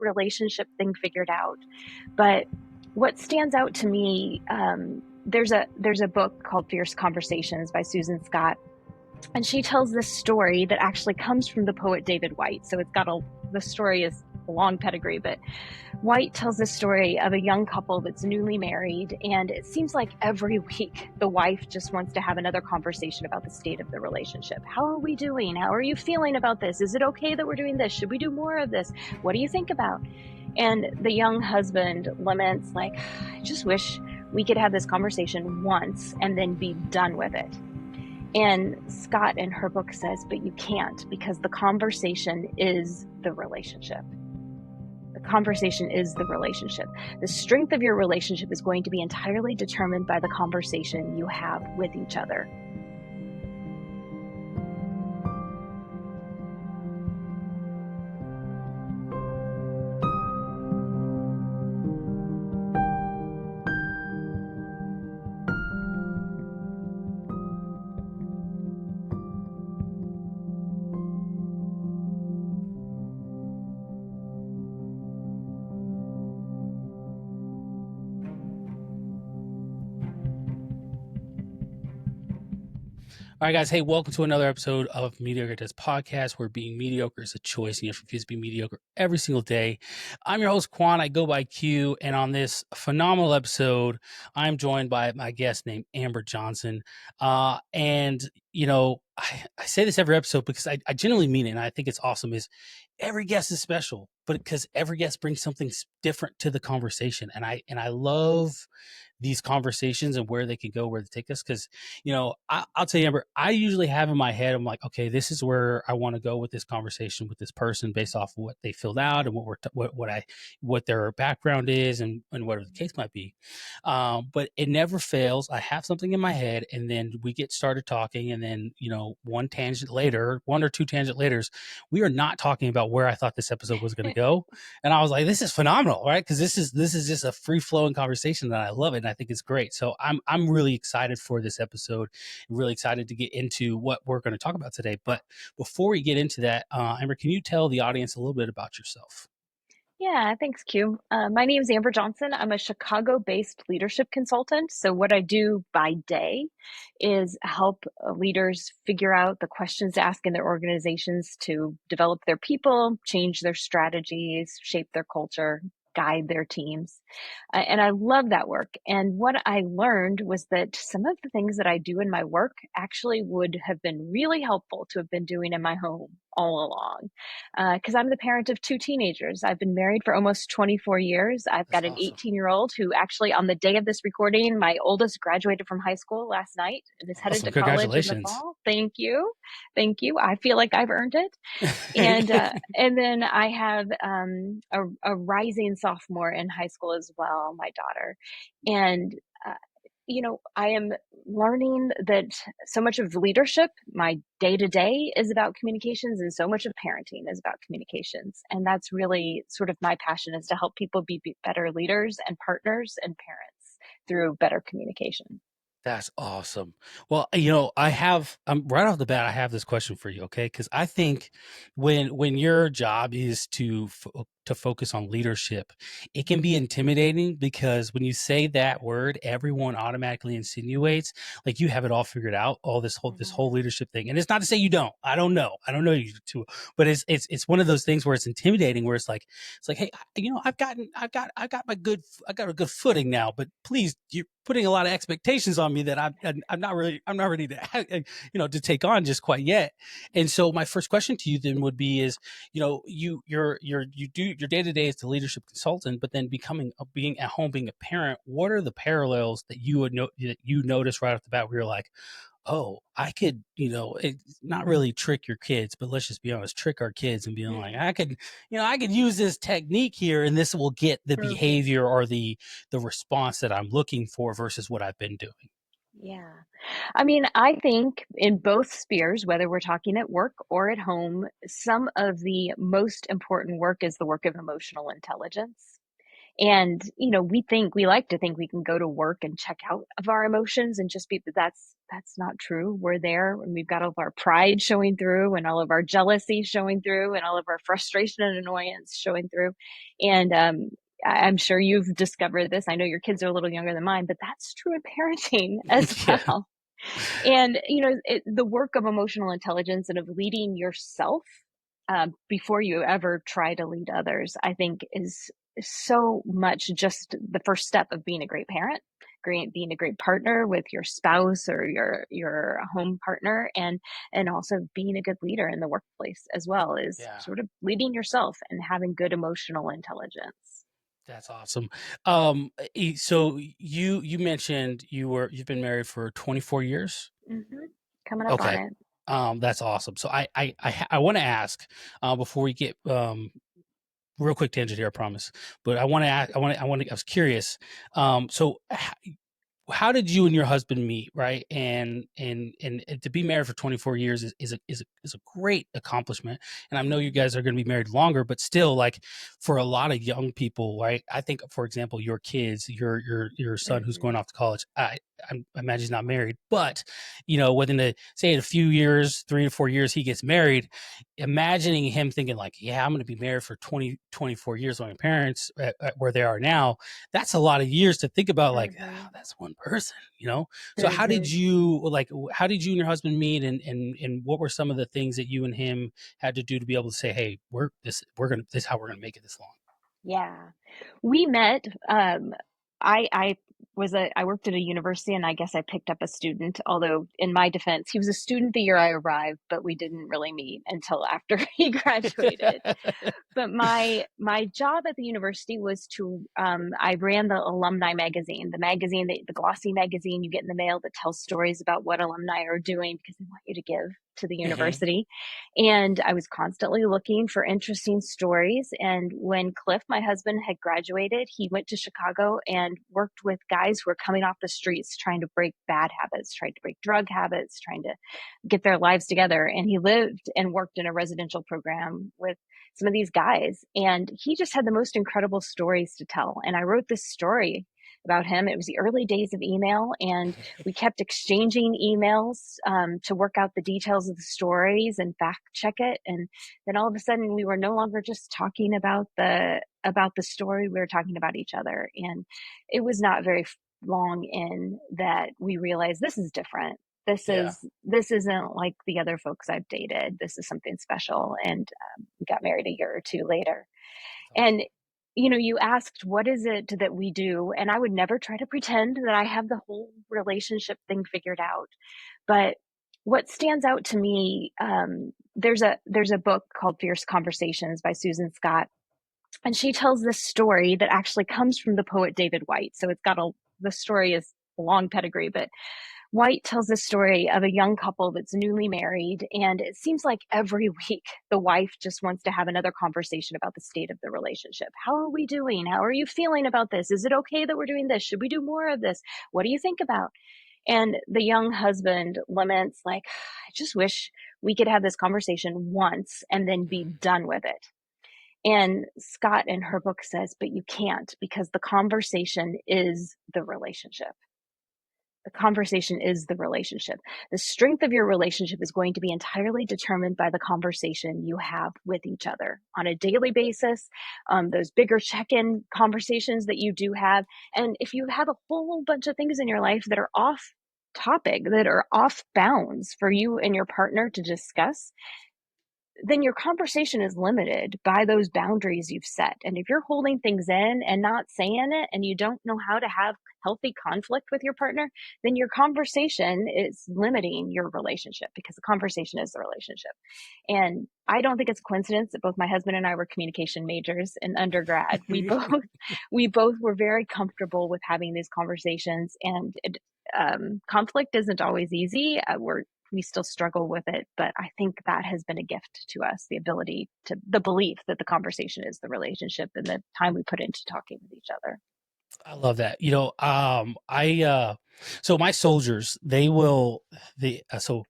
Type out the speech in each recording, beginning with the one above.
relationship thing figured out. But what stands out to me, there's a book called Fierce Conversations by Susan Scott. And she tells this story that actually comes from the poet David Whyte. So the story is a long pedigree, but Whyte tells this story of a young couple that's newly married. And it seems like every week the wife just wants to have another conversation about the state of the relationship. How are we doing? How are you feeling about this? Is it okay that we're doing this? Should we do more of this? What do you think about? And the young husband laments, like, I just wish we could have this conversation once and then be done with it. And Scott in her book says, but you can't, because the conversation is the relationship. The conversation is the relationship. The strength of your relationship is going to be entirely determined by the conversation you have with each other. All right, guys. Hey, welcome to another episode of Mediocre Dads Podcast, where being mediocre is a choice and you have to refuse to be mediocre every single day. I'm your host, Queon. I go by Q. And on this phenomenal episode, I'm joined by my guest named Amber Johnson. And, you know, I say this every episode because I genuinely mean it. And I think it's awesome is every guest is special, but because every guest brings something different to the conversation. And I love these conversations and where they can go, where they take us. Cause you know, I'll tell you, Amber, I usually have in my head, I'm like, okay, this is where I want to go with this conversation with this person based off of what they filled out and what their background is and whatever the case might be. But it never fails. I have something in my head and then we get started talking and then, you know, one or two tangent later, we are not talking about where I thought this episode was going to go. And I was like, this is phenomenal, right? Cause this is just a free flowing conversation that I love it. And I think it's great. So I'm really excited for this episode. I'm really excited to get into what we're going to talk about today. But before we get into that, Amber, can you tell the audience a little bit about yourself? Yeah, thanks, Q. My name is Amber Johnson. I'm a Chicago-based leadership consultant. So what I do by day is help leaders figure out the questions to ask in their organizations to develop their people, change their strategies, shape their culture, guide their teams. And I love that work. And what I learned was that some of the things that I do in my work actually would have been really helpful to have been doing in my home all along. Because I'm the parent of two teenagers. I've been married for almost 24 years. I've That's got an awesome. 18-year-old who actually, on the day of this recording, my oldest graduated from high school last night and is headed Awesome. to college in the Congratulations. fall. Thank you. Thank you. I feel like I've earned it. And then I have a rising sophomore in high school as well, my daughter. And I am learning that so much of leadership, my day to day, is about communications, and so much of parenting is about communications. And that's really sort of my passion, is to help people be better leaders and partners and parents through better communication. That's awesome. Well, you know, right off the bat, I have this question for you. Okay. Cause I think when your job is to focus on leadership, it can be intimidating because when you say that word, everyone automatically insinuates like you have it all figured out, this whole leadership thing. And it's not to say you don't. I don't know you too, but it's one of those things where it's intimidating, where it's like, hey, you know, I got a good footing now, but please, you're putting a lot of expectations on me that I'm not ready to, to take on just quite yet. And so my first question to you then would be is, you know, you do your day-to-day as the leadership consultant, but then being at home, being a parent, what are the parallels that you would that you notice right off the bat where you're like, oh, I could, you know, it's not really trick your kids, but let's just be honest, trick our kids and being like, I could use this technique here and this will get the behavior or the response that I'm looking for versus what I've been doing. Yeah. I mean, I think in both spheres, whether we're talking at work or at home, some of the most important work is the work of emotional intelligence. And, we like to think we can go to work and check out of our emotions and just be, but that's not true. We're there and we've got all of our pride showing through and all of our jealousy showing through and all of our frustration and annoyance showing through. And, I'm sure you've discovered this. I know your kids are a little younger than mine, but that's true in parenting as Yeah. well. And, the work of emotional intelligence and of leading yourself before you ever try to lead others, I think is so much just the first step of being a great parent, being a great partner with your spouse or your home partner, and also being a good leader in the workplace as well, is Yeah. sort of leading yourself and having good emotional intelligence. That's awesome. So you mentioned you've been married for 24 years. Hmm. Coming up on Okay. it. That's awesome. So I want to ask before we get real quick tangent here, I promise. But I want to ask. I was curious. So how did you and your husband meet, right? And to be married for 24 years is a great accomplishment. And I know you guys are going to be married longer, but still, like, for a lot of young people, right? I think, for example, your kids, your son who's going Hmm. off to college, I imagine he's not married, but within say in a few years, 3 to 4 years, he gets married. Imagining him thinking like, yeah, I'm going to be married for 24 years with my parents at where they are now. That's a lot of years to think about, like, Hmm. that's one person. So Hmm. how did you and your husband meet, and what were some of the things that you and him had to do to be able to say, hey, this is how we're gonna make it this long? Yeah. We met, I worked at a university and I guess I picked up a student, although in my defense, he was a student the year I arrived, but we didn't really meet until after he graduated. But my job at the university was to I ran the alumni magazine, the glossy magazine you get in the mail that tells stories about what alumni are doing because they want you to give to the Hmm. university. And I was constantly looking for interesting stories. And when Cliff, my husband, had graduated, he went to Chicago and worked with guys who were coming off the streets trying to break bad habits, trying to break drug habits, trying to get their lives together. And he lived and worked in a residential program with some of these guys. And he just had the most incredible stories to tell. And I wrote this story about him. It was the early days of email, and we kept exchanging emails to work out the details of the stories and fact check it. And then all of a sudden, we were no longer just talking about the story; we were talking about each other. And it was not very long in that we realized this is different. Yeah. This isn't like the other folks I've dated. This is something special. And we got married a year or two later. That's And awesome. you asked what is it that we do, and I would never try to pretend that I have the whole relationship thing figured out. But what stands out to me, there's a book called Fierce Conversations by Susan Scott, and she tells this story that actually comes from the poet David White. So the story is a long pedigree, but White tells the story of a young couple that's newly married, and it seems like every week the wife just wants to have another conversation about the state of the relationship. How are we doing? How are you feeling about this? Is it okay that we're doing this? Should we do more of this? What do you think about? And the young husband laments, like, I just wish we could have this conversation once and then be done with it. And Scott in her book says, but you can't, because the conversation is the relationship. The conversation is the relationship. The strength of your relationship is going to be entirely determined by the conversation you have with each other on a daily basis, those bigger check in conversations that you do have. And if you have a whole bunch of things in your life that are off topic, that are off bounds for you and your partner to discuss, then your conversation is limited by those boundaries you've set. And if you're holding things in and not saying it, and you don't know how to have healthy conflict with your partner, then your conversation is limiting your relationship, because the conversation is the relationship. And I don't think it's a coincidence that both my husband and I were communication majors in undergrad. We both were very comfortable with having these conversations, and conflict isn't always easy. We still struggle with it, but I think that has been a gift to us, the belief that the conversation is the relationship and the time we put into talking with each other. I love that. So my soldiers, so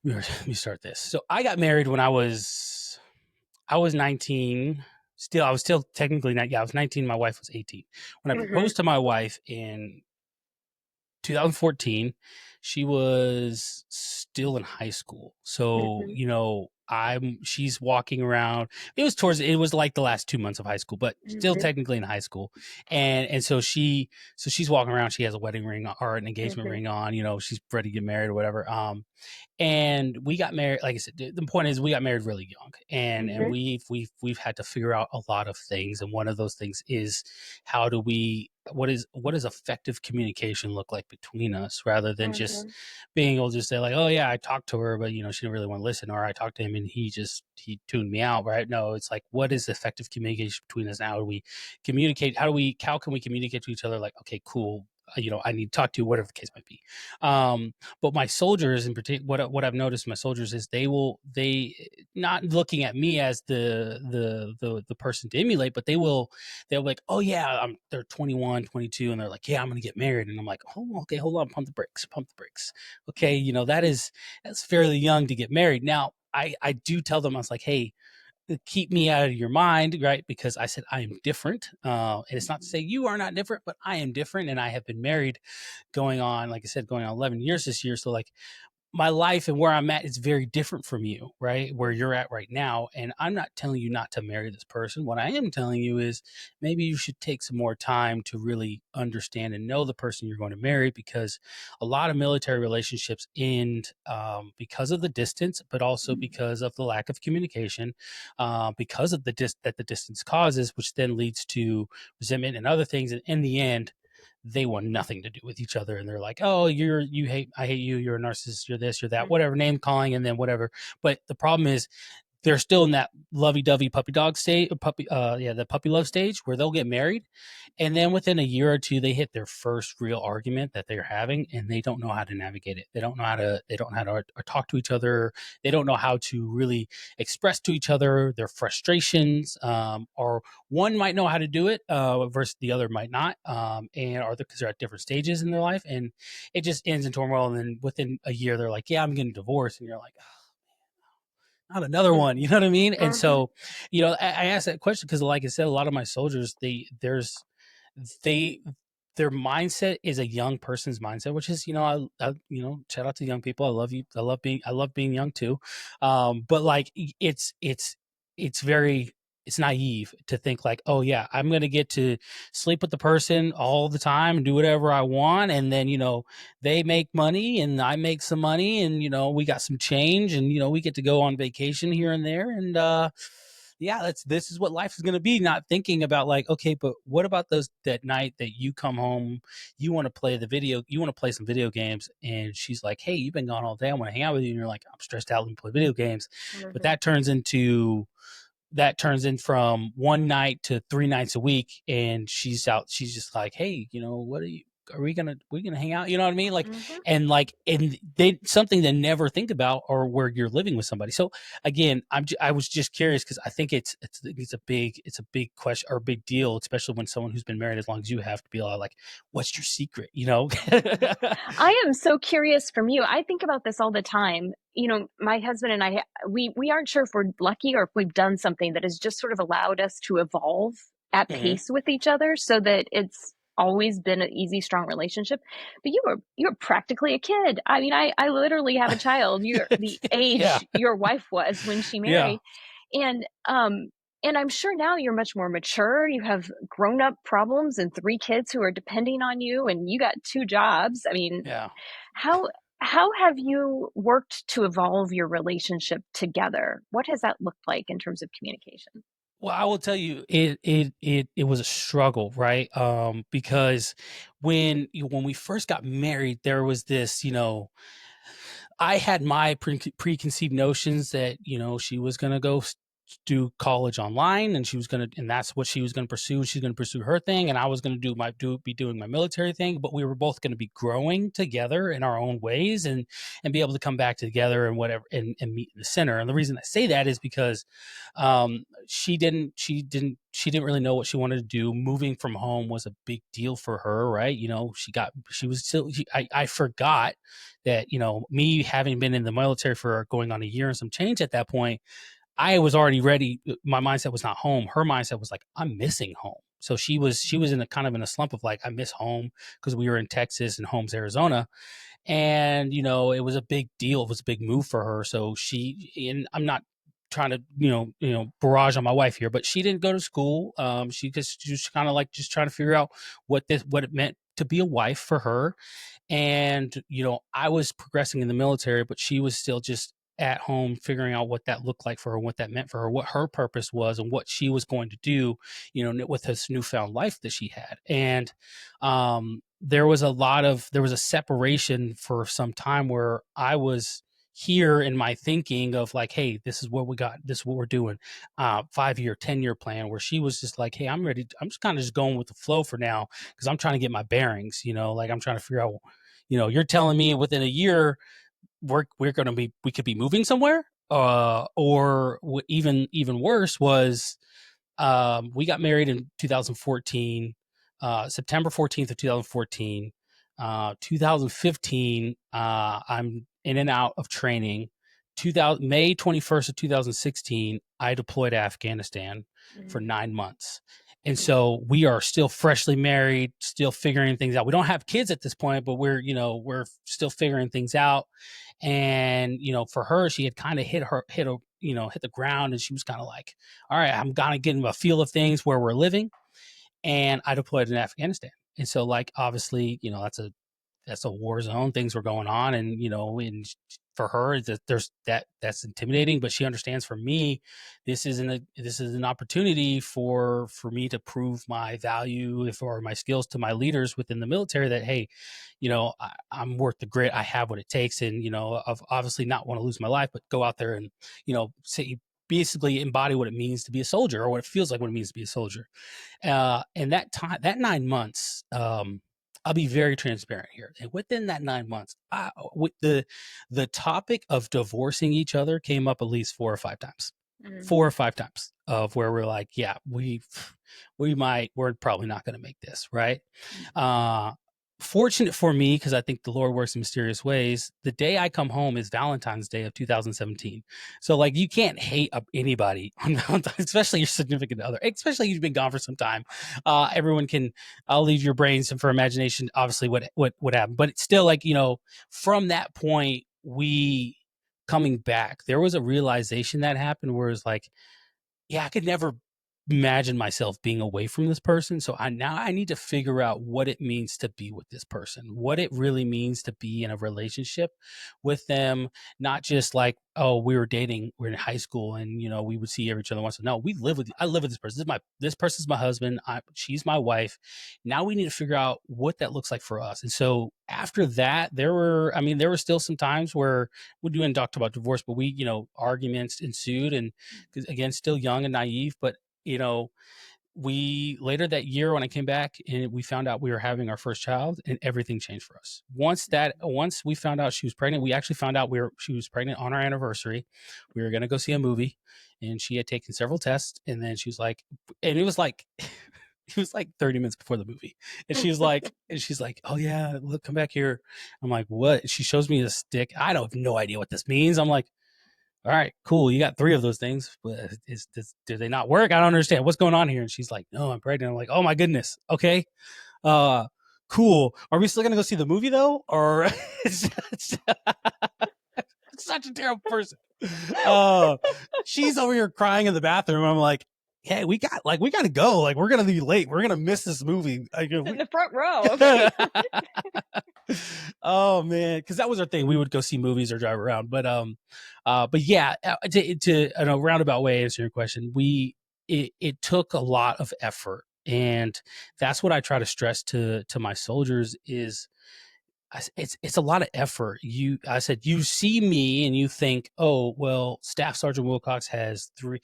let me start this. So I got married when I was 19. I was still technically not. Yeah, I was 19. My wife was 18 when I Mm-hmm. proposed to my wife in 2014. She was still in high school. So, Mm-hmm. she's walking around. It was like the last 2 months of high school, but still Mm-hmm. technically in high school. And so she's walking around. She has a wedding ring or an engagement Mm-hmm. ring on, she's ready to get married or whatever. And we got married. Like I said, the point is we got married really young, and Mm-hmm. we've had to figure out a lot of things, and one of those things is how do we what does effective communication look like between us, rather than just Mm-hmm. being able to just say like, oh yeah, I talked to her, but she didn't really want to listen, or I talked to him and he tuned me out, right? No, it's like, what is effective communication between us? How do we communicate? How can we communicate to each other? Like, okay, cool. I need to talk to you, whatever the case might be. But my soldiers in particular, what I've noticed in my soldiers is they not looking at me as the person to emulate, but they'll be like, oh yeah, they're 21, 22, and they're like, yeah, I'm gonna get married, and I'm like, oh okay, hold on, pump the brakes. Okay, that's fairly young to get married. Now I do tell them, I was like, hey, keep me out of your mind, right? Because I said I am different, and it's not to say you are not different, but I am different, and I have been married going on, like I said, going on 11 years this year. So like my life and where I'm at is very different from you, right? Where you're at right now. And I'm not telling you not to marry this person. What I am telling you is maybe you should take some more time to really understand and know the person you're going to marry, because a lot of military relationships end because of the distance, but also because of the lack of communication, because of that the distance causes, which then leads to resentment and other things. And in the end, they want nothing to do with each other, and they're like, oh, I hate you, you're a narcissist, you're this, you're that, whatever, name calling, and then whatever. But the problem is they're still in that lovey-dovey puppy dog stage, the puppy love stage, where they'll get married, and then within a year or two they hit their first real argument that they're having, and they don't know how to navigate it. They don't know how to talk to each other. They don't know how to really express to each other their frustrations, or one might know how to do it, versus the other might not, or because they're at different stages in their life, and it just ends in turmoil. And then within a year they're like, yeah, I'm getting divorced, and you're like, not another one. You know what I mean? And Mm-hmm. so, I asked that question because, like I said, a lot of my soldiers, they their mindset is a young person's mindset, which is, shout out to young people. I love you. I love being young too. But like it's very, it's naive to think like, oh yeah, I'm going to get to sleep with the person all the time and do whatever I want. And then, they make money and I make some money, and, we got some change, and, we get to go on vacation here and there. And, yeah, this is what life is going to be. Not thinking about like, okay, but what about that night that you come home, you want to play some video games, and she's like, hey, you've been gone all day, I want to hang out with you, and you're like, I'm stressed out, let me play video games. But Mm-hmm. that turns in from one night to 3 nights a week, and she's just like, hey, what are we gonna hang out, you know what I mean? Like, Mm-hmm. and they, something to never think about, or where you're living with somebody. So again, I was just curious, because I think it's a big question, or a big deal, especially when someone who's been married as long as you have, to be like, what's your secret, I am so curious from you. I think about this all the time. My husband and I, we aren't sure if we're lucky or if we've done something that has just sort of allowed us to evolve at Hmm. pace with each other, so that it's always been an easy, strong relationship. But you're practically a kid. I mean, I literally have a child. You're the Yeah, age your wife was when she yeah, married. And and I'm sure now you're much more mature. You have grown up problems and three kids who are depending on you, and you got two jobs. I mean, yeah. how how have you worked to evolve your relationship together? What has that looked like in terms of communication? Well, I will tell you, it was a struggle, right? Because when we first got married, there was this, I had my preconceived notions that, she was going to go do college online, and and that's what she was going to pursue. She's going to pursue her thing, and I was going to be doing my military thing. But we were both going to be growing together in our own ways, and be able to come back together and whatever, and meet in the center. And the reason I say that is because, she didn't really know what she wanted to do. Moving from home was a big deal for her, right? She was still, I forgot that, me having been in the military for going on a year and some change at that point, I was already ready. My mindset was not home. Her mindset was like, I'm missing home. So she was in a kind of in a slump of like, I miss home, because we were in Texas and home's Arizona. And, it was a big deal. It was a big move for her. So and I'm not trying to, barrage on my wife here, but she didn't go to school. She just kind of like just trying to figure out what it meant to be a wife for her. And, I was progressing in the military, but she was still just at home figuring out what that looked like for her, what that meant for her, what her purpose was, and what she was going to do, with this newfound life that she had. And there was a separation for some time where I was here in my thinking of like, hey, this is what we got, this is what we're doing, 5-year, 10-year plan, where she was just like, hey, I'm ready. I'm just kind of just going with the flow for now, because I'm trying to get my bearings, like I'm trying to figure out, you're telling me within a year we could be moving somewhere, or even worse was, we got married in 2014, September 14th of 2014. 2015, I'm in and out of training. May 21st of 2016, I deployed to Afghanistan for 9 months. And so we are still freshly married, still figuring things out. We don't have kids at this point, but we're still figuring things out. And, for her, she had kind of hit the ground, and she was kind of like, all right, I'm kind of getting a feel of things where we're living. And I deployed in Afghanistan. And so, like, obviously, that's a war zone. Things were going on, and and for her, that's intimidating. But she understands. For me, this is an opportunity for me to prove my value or my skills to my leaders within the military. That, hey, I'm worth the grit. I have what it takes, and I've obviously not want to lose my life, but go out there and say, basically embody what it means to be a soldier, or what it feels like what it means to be a soldier. And that 9 months, I'll be very transparent here. And within that 9 months, with the topic of divorcing each other came up at least 4 or 5 times. 4 or 5 times of where we're like, yeah, we're probably not going to make this, right? Fortunate for me, because I think the Lord works in mysterious ways, the day I come home is Valentine's Day of 2017. So, like, you can't hate anybody on Valentine's, especially your significant other, especially if you've been gone for some time. Everyone can, I'll leave your brains for imagination, obviously, what happened. But it's still like, from that point, coming back, there was a realization that happened where it's like, yeah, I could never imagine myself being away from this person. So I need to figure out what it means to be with this person, what it really means to be in a relationship with them. Not just like, oh, we were dating, we're in high school, and we would see each other once. No, I live with this person. This person's my husband. She's my wife. Now we need to figure out what that looks like for us. And so after that, there were still some times where we didn't talk about divorce, but arguments ensued. And again, still young and naive, but we later that year, when I came back, and we found out we were having our first child, and everything changed for us. Once we found out she was pregnant, we actually found out she was pregnant on our anniversary. We were going to go see a movie, and she had taken several tests, and then she was like, and it was like, it was like 30 minutes before the movie. And she's like, oh yeah, look, come back here. I'm like, what? She shows me this stick. I don't have no idea what this means. I'm like, all right, cool. You got 3 of those things. But do they not work? I don't understand what's going on here. And she's like, no, I'm pregnant. I'm like, oh my goodness. Okay. Cool. Are we still going to go see the movie though? Or it's such a terrible person. She's over here crying in the bathroom. I'm like, hey, we got to go. Like, we're going to be late. We're going to miss this movie. In the front row. Okay. Oh man, because that was our thing. We would go see movies or drive around. But yeah, to in a roundabout way answer your question, it took a lot of effort, and that's what I try to stress to my soldiers is, it's a lot of effort. I said, you see me and you think, oh, well, Staff Sergeant Wilcox has 2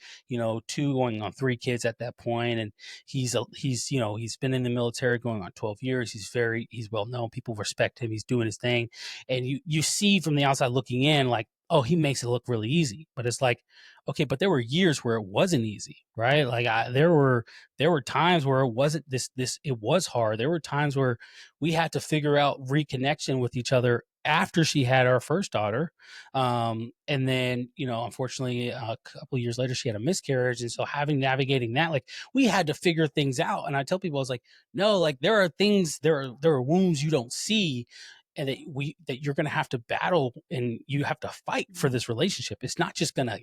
going on 3 kids at that point. And he's been in the military going on 12 years. He's well known. People respect him. He's doing his thing. And you see from the outside looking in, like, oh, he makes it look really easy. But it's like, okay, but there were years where it wasn't easy, right? Like there were times where it wasn't it was hard. There were times where we had to figure out reconnection with each other after she had our first daughter. And then, unfortunately, a couple of years later, she had a miscarriage. And so navigating that, like, we had to figure things out. And I tell people, I was like, no, like, there are things, there are wounds you don't see, and that you're going to have to battle, and you have to fight for this relationship. It's not just going to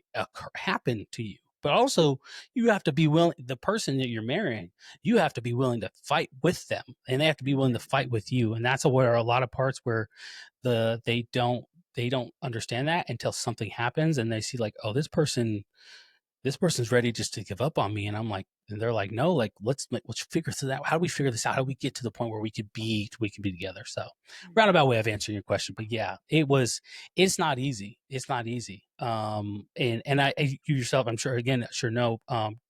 happen to you, but also you have to be willing, the person that you're marrying, you have to be willing to fight with them, and they have to be willing to fight with you. And that's where a lot of parts where they don't understand that until something happens, and they see like, oh, this person's ready just to give up on me. And I'm like, and they're like, no, like, let's figure this out. How do we figure this out? How do we get to the point where we can be together? So roundabout way of answering your question, but yeah, it's not easy. It's not easy. And you yourself, I'm sure, again, know,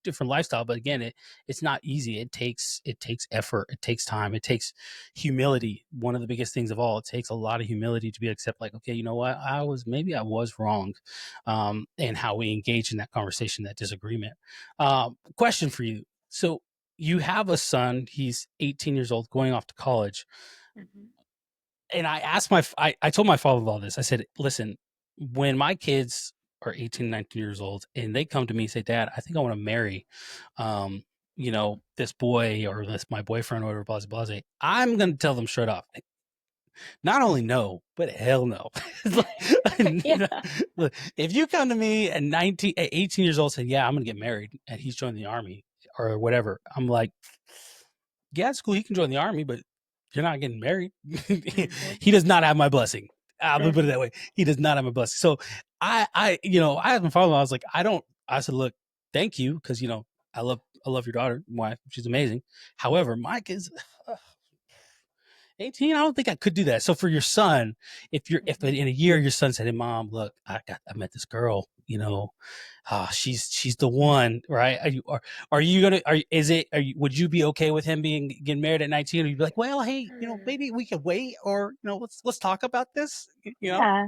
different lifestyle, but again, it's not easy. It takes effort. It takes time. It takes humility. One of the biggest things of all, it takes a lot of humility to be accept, like, okay, you know what? Maybe I was wrong. And how we engage in that conversation, that disagreement. Question for you. So you have a son, he's 18 years old, going off to college. And I asked I told my father-in-law this. I said, listen, when my kids are 18, 19 years old and they come to me and say, Dad, I think I want to marry, this boy, or this my boyfriend, or whatever, blah, blah, blah, I'm going to tell them straight off, not only no, but hell no. Look, if you come to me at 18 years old, say, yeah, I'm going to get married, and he's joining the army or whatever, I'm like, yeah, it's cool. He can join the army, but you're not getting married. He does not have my blessing. I'm gonna put it that way. He does not have my blessing. So I have my father. I was like, I said, look, thank you, because I love your daughter, wife. She's amazing. However, my kids, 18, I don't think I could do that. So for your son, if in a year your son said, hey, Mom, look, I met this girl, she's the one, right? Would you be okay with him getting married at 19? Or you'd be like, well, hey, maybe we could wait, or, let's talk about this, Yeah.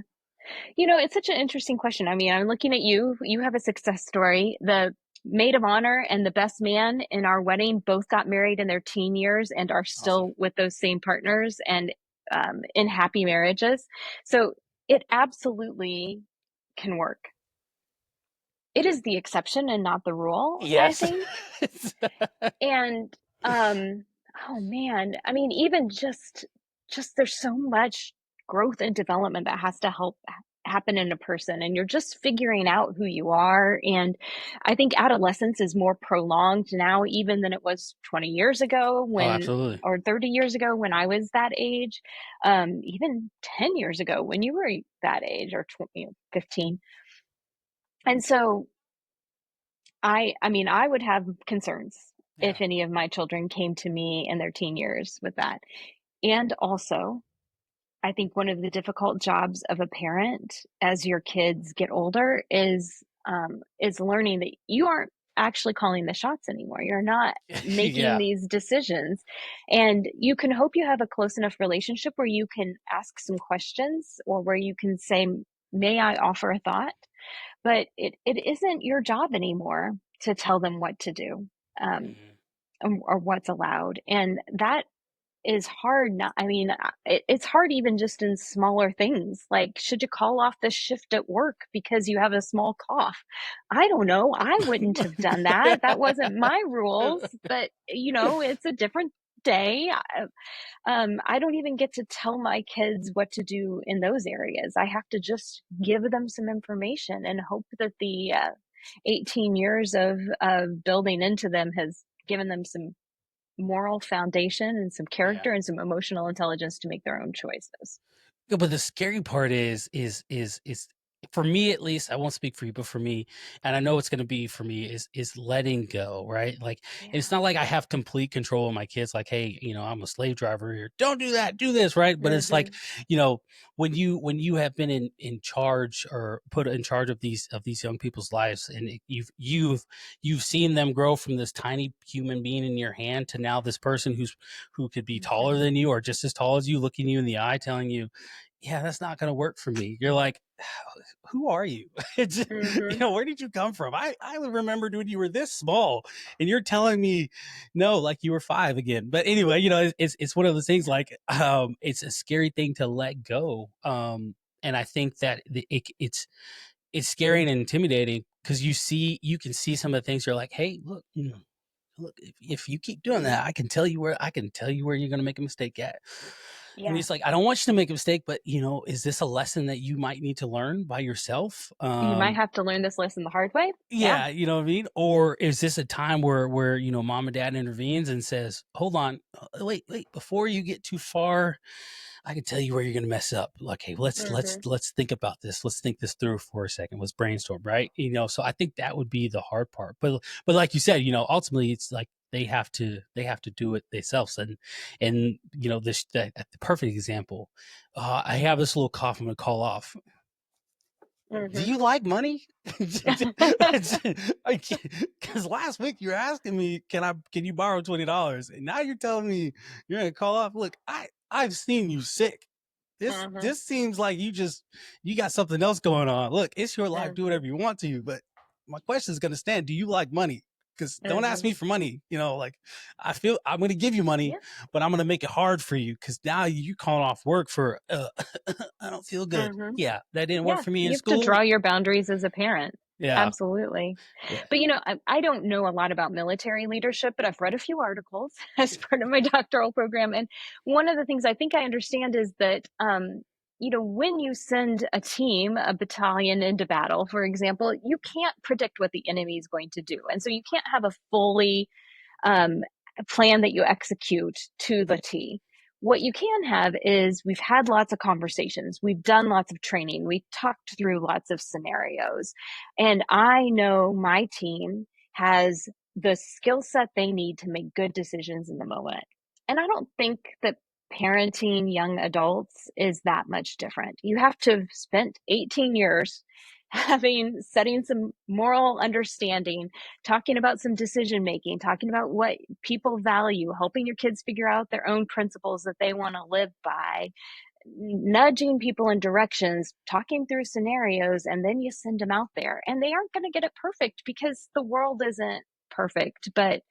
It's such an interesting question. I mean, I'm looking at you. You have a success story. The maid of honor and the best man in our wedding both got married in their teen years and are still Awesome. with those same partners and in happy marriages. So it absolutely can work. It is the exception and not the rule, I Yes. think. And oh man, I mean, even just there's so much growth and development that has to happen in a person, and you're just figuring out who you are. And I think adolescence is more prolonged now even than it was 20 years ago, Oh, when absolutely. or 30 years ago when I was that age, even 10 years ago when you were that age, or 15. And so I mean, I would have concerns Yeah. if any of my children came to me in their teen years with that. And also, I think one of the difficult jobs of a parent as your kids get older is learning that you aren't actually calling the shots anymore. You're not making Yeah. these decisions. And you can hope you have a close enough relationship where you can ask some questions, or where you can say, may I offer a thought? But it isn't your job anymore to tell them what to do, um, or what's allowed. And that is hard. Not, I mean, it's hard even just in smaller things. Like, should you call off the shift at work because you have a small cough? I don't know. I wouldn't have done that. That wasn't my rules, but it's a different day. I don't even get to tell my kids what to do in those areas. I have to just give them some information and hope that the 18 years of building into them has given them some moral foundation and some Yeah. character and some emotional intelligence to make their own choices. Yeah, but the scary part is for me, at least, I won't speak for you, but for me, and I know it's going to be for me, is letting go, right? Like, and it's not like I have complete control of my kids. Like, hey, I'm a slave driver here. Don't do that. Do this, right? But it's like, when you have been in charge, or put in charge of these young people's lives, and you've seen them grow from this tiny human being in your hand to now this person who could be taller than you, or just as tall as you, looking you in the eye, telling you, yeah, that's not going to work for me. You're like, who are you? Mm-hmm. Where did you come from? I remembered when you were this small and you're telling me no, like you were 5 again. But anyway, it's one of those things like, it's a scary thing to let go. And I think that it's scary and intimidating because you can see some of the things you're like, hey, look, if you keep doing that, I can tell you where you're going to make a mistake at. And Yeah. it's like, I don't want you to make a mistake, but is this a lesson that you might need to learn by yourself? You might have to learn this lesson the hard way. Yeah. Yeah, you know what I mean? Or is this a time where mom and dad intervenes and says, hold on, wait, before you get too far, I can tell you where you're going to mess up. Like, hey, Mm-hmm. let's think about this. Let's think this through for a second. Let's brainstorm, right? So I think that would be the hard part. But like you said, ultimately it's like they have to do it themselves. And the perfect example. I have this little cough I'm going to call off. Do Mm-hmm. you like money? Because last week you were asking me, can you borrow $20? And now you're telling me you're gonna call off. Look, I've seen you sick. Mm-hmm. This seems like you got something else going on. Look, it's your life. Do Mm-hmm. whatever you want to. But my question is gonna stand. Do you like money? Because don't ask Mm-hmm. me for money. Like I feel I'm gonna give you money, Yeah. but I'm gonna make it hard for you because now you calling off work for I don't feel good. Mm-hmm. Yeah, that didn't work Yeah. for me in You have to school. draw your boundaries as a parent. Yeah. Absolutely. Yeah. But I don't know a lot about military leadership, but I've read a few articles as part of my doctoral program. And one of the things I think I understand is that, when you send a team, a battalion into battle, for example, you can't predict what the enemy is going to do. And so you can't have a fully um, plan that you execute to the T. What you can have is we've had lots of conversations, we've done lots of training, we've talked through lots of scenarios. And I know my team has the skill set they need to make good decisions in the moment. And I don't think that parenting young adults is that much different. You have to have spent 18 years setting some moral understanding, talking about some decision making, talking about what people value, helping your kids figure out their own principles that they want to live by, nudging people in directions, talking through scenarios, and then you send them out there. And they aren't going to get it perfect because the world isn't perfect. But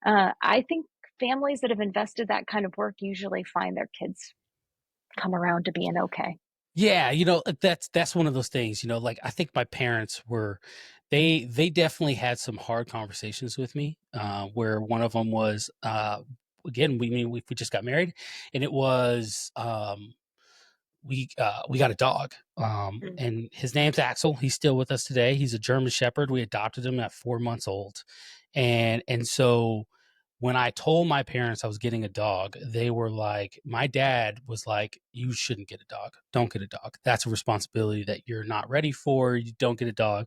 I think families that have invested that kind of work usually find their kids come around to being okay. Yeah, that's one of those things, like I think my parents they definitely had some hard conversations with me, where one of them was, again, we just got married, and it was, we got a dog, Mm. and his name's Axel. He's still with us today. He's a German Shepherd. We adopted him at 4 months old, and so when I told my parents I was getting a dog, they were like, my dad was like, you shouldn't get a dog. Don't get a dog. That's a responsibility that you're not ready for. You don't get a dog.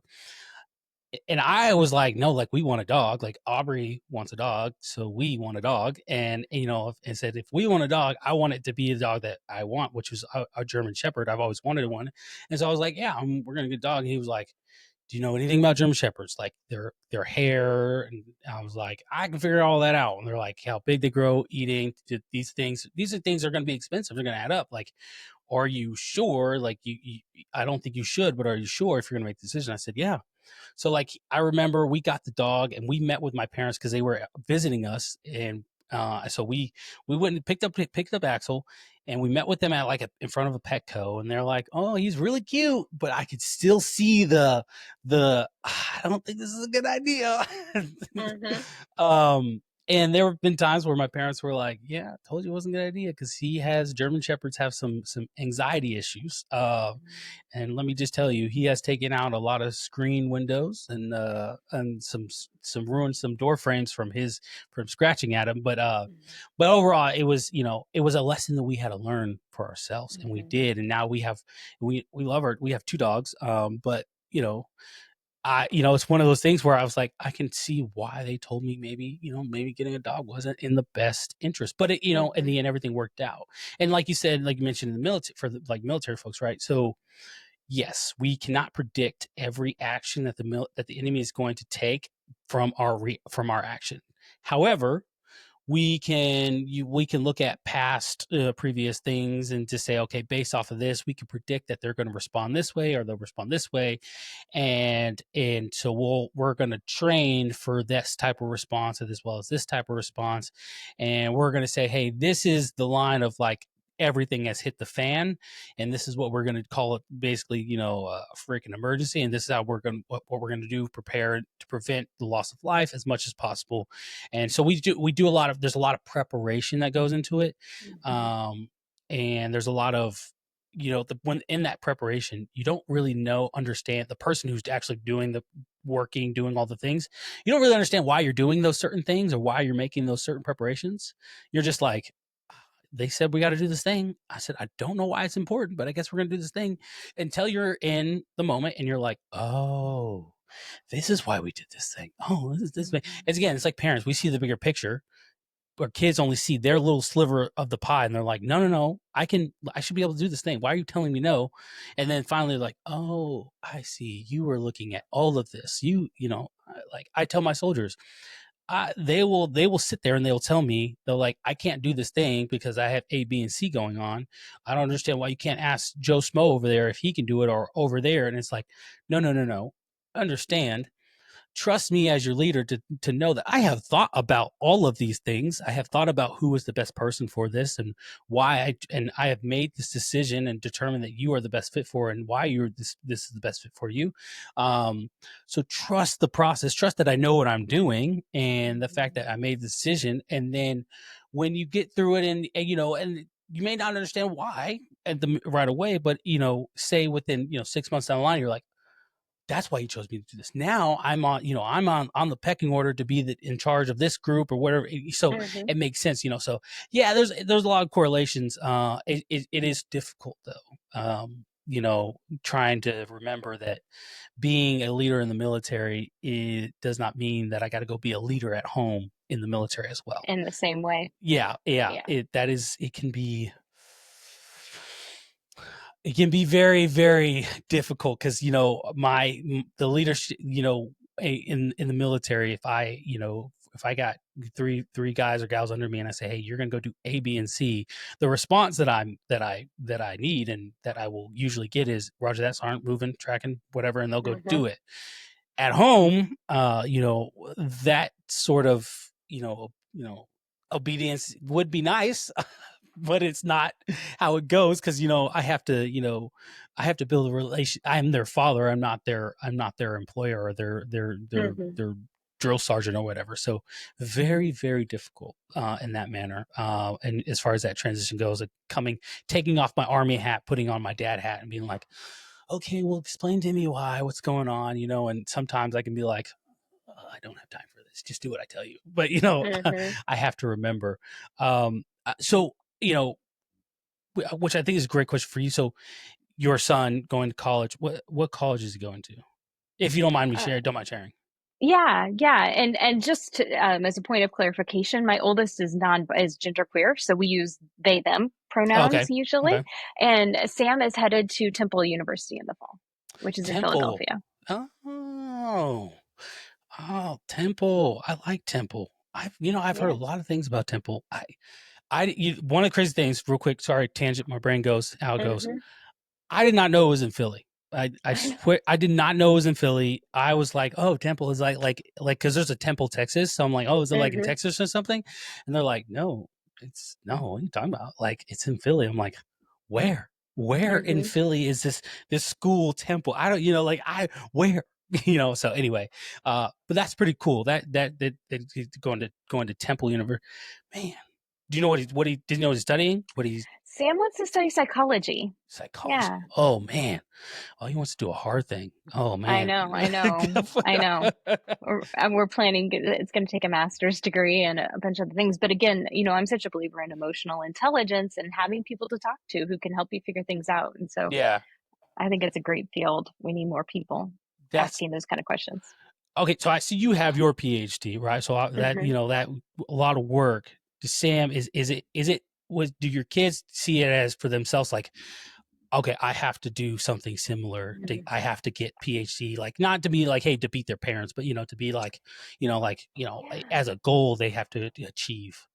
And I was like, no, like we want a dog. Like Aubrey wants a dog, so we want a dog. And and said, if we want a dog, I want it to be the dog that I want, which was a German Shepherd. I've always wanted one. And so I was like, yeah, we're gonna get a dog. And he was like, do you know anything about German Shepherds? Like their hair. And I was like, I can figure all that out. And they're like, how big they grow, eating these things. These are things that are going to be expensive. They're going to add up. Like, are you sure? Like I don't think you should, but are you sure if you're going to make the decision? I said, yeah. So like I remember we got the dog and we met with my parents because they were visiting us, and so we went and picked up Axel, and we met with them at in front of a Petco, and they're like, oh, he's really cute, but I could still see I don't think this is a good idea. Mm-hmm. And there have been times where my parents were like, yeah, I told you it wasn't a good idea, because German Shepherds have some anxiety issues. And let me just tell you, he has taken out a lot of screen windows and some ruined some door frames from scratching at him. But overall, it was a lesson that we had to learn for ourselves, and we Mm-hmm. did. And now we love we have 2 dogs. But it's one of those things where I was like, I can see why they told me maybe getting a dog wasn't in the best interest, but in Mm-hmm. the end, everything worked out. And like you said, like you mentioned in the military, for military folks, right? So yes, we cannot predict every action that the enemy is going to take from our action. However, we can look at past previous things and to say, okay, based off of this, we can predict that they're going to respond this way or they'll respond this way, and so we're going to train for this type of response as well as this type of response, and we're going to say, hey, this is the line of like everything has hit the fan, and this is what we're going to call it, basically, a freaking emergency, and this is how we're going what we're going to do, prepare to prevent the loss of life as much as possible. And so we do a lot of, there's a lot of preparation that goes into it. And there's a lot of, when in that preparation, you don't really understand the person who's actually doing the working, doing all the things. You don't really understand why you're doing those certain things or why you're making those certain preparations. You're just like, they said we got to do this thing. I said, I don't know why it's important, but I guess we're going to do this thing, until you're in the moment and you're like, oh, this is why we did this thing. Oh, this is this thing. It's again, it's like parents. We see the bigger picture, but kids only see their little sliver of the pie, and they're like, no, I should be able to do this thing. Why are you telling me no? And then finally, like, oh, I see. You were looking at all of this. Like I tell my soldiers, they will sit there and they'll tell me, they're like, I can't do this thing because I have A, B, and C going on. I don't understand why you can't ask Joe Smo over there if he can do it, or over there. And it's like, no. Understand. Trust me as your leader to know that I have thought about all of these things. I have thought about who is the best person for this and why I have made this decision and determined that you are the best fit for, and why this is the best fit for you. So trust the process, trust that I know what I'm doing, and the fact that I made the decision. And then when you get through it, and you may not understand why right away, but say within 6 months down the line, you're like, that's why you chose me to do this. Now I'm on the pecking order to be in charge of this group or whatever. So it makes sense, So yeah, there's a lot of correlations. It is difficult though. Trying to remember that being a leader in the military, it does not mean that I got to go be a leader at home in the military as well. In the same way. Yeah. It can be very, very difficult because, the leadership, in the military, if I got three guys or gals under me and I say, hey, you're going to go do A, B, and C, the response that I need and that I will usually get is, Roger that, sergeant, moving, tracking, whatever, and they'll go do it. At home, that sort of, obedience would be nice. But it's not how it goes, because I have to build a relation. I'm their father. I'm not their employer or their drill sergeant or whatever. So very, very difficult in that manner. And as far as that transition goes, taking off my army hat, putting on my dad hat, and being like, okay, well, explain to me what's going on, and sometimes I can be like, I don't have time for this. Just do what I tell you. But I have to remember. So which I think is a great question for you. So your son going to college, what college is he going to? If you don't mind me sharing, don't mind sharing. Yeah. And just to, as a point of clarification, my oldest is genderqueer, so we use they them pronouns usually. Okay. And Sam is headed to Temple University in the fall, which is in Philadelphia. Oh, Temple. I like Temple. I've heard a lot of things about Temple. One of the crazy things, real quick, sorry, tangent, my brain goes how it goes. I did not know it was in Philly. I swear, I did not know it was in Philly. I was like, oh, Temple is like because there's a Temple, Texas. So I'm like, oh, is it like in Texas or something? And they're like, no, what are you talking about? Like, it's in Philly. I'm like, where in Philly is this school, Temple? I don't, where? So anyway, but that's pretty cool. That going to Temple University, man. Do you know what he didn't know he's studying? Sam wants to study psychology. Yeah. Oh man. Oh, he wants to do a hard thing. Oh man. I know. We're planning. It's going to take a master's degree and a bunch of other things. But again, I'm such a believer in emotional intelligence and having people to talk to who can help you figure things out. And so, yeah, I think it's a great field. We need more people asking those kind of questions. Okay, so I see you have your PhD, right? So that that a lot of work. Sam, do your kids see it as for themselves, like, okay, I have to do something similar. I have to get PhD, like, not to be like, hey, to beat their parents, but to be like, as a goal they have to achieve.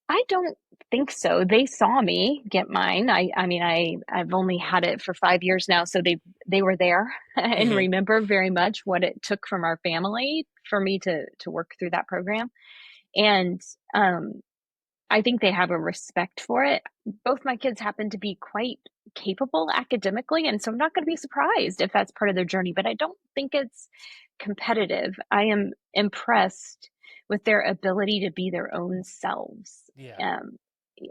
I don't think so. They saw me get mine. I mean, I've only had it for 5 years now, so they were there and Hmm. remember very much what it took from our family for me to work through that program. And um, I think they have a respect for it. Both my kids happen to be quite capable academically, and so I'm not going to be surprised if that's part of their journey, but I don't think it's competitive. I am impressed with their ability to be their own selves. Yeah. Um,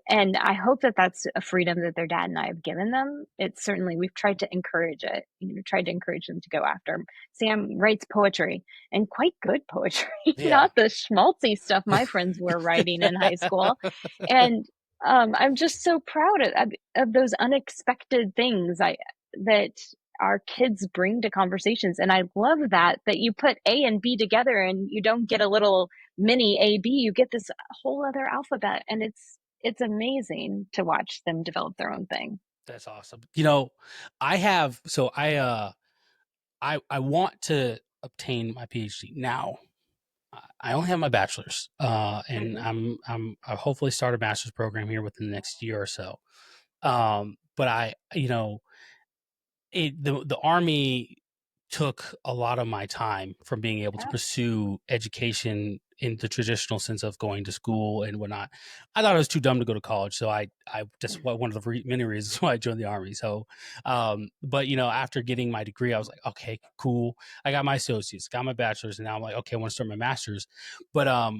and I hope that that's a freedom that their dad and I have given them. It's certainly, we've tried to encourage it, tried to encourage them to go after. Sam writes poetry, and quite good poetry, Yeah. not the schmaltzy stuff my friends were writing in high school. And I'm just so proud of those unexpected things that our kids bring to conversations. And I love that you put A and B together and you don't get a little mini AB, you get this whole other alphabet. And it's amazing to watch them develop their own thing. That's awesome. I have, so I want to obtain my PhD now. I only have my bachelor's, and Mm-hmm. I'll hopefully start a master's program here within the next year or so. But the army took a lot of my time from being able to Yeah. pursue education in the traditional sense of going to school and whatnot. I thought I was too dumb to go to college, so I just one of the many reasons why I joined the army. So, but after getting my degree, I was like, okay, cool. I got my associates, got my bachelor's, and now I'm like, okay, I want to start my master's. But I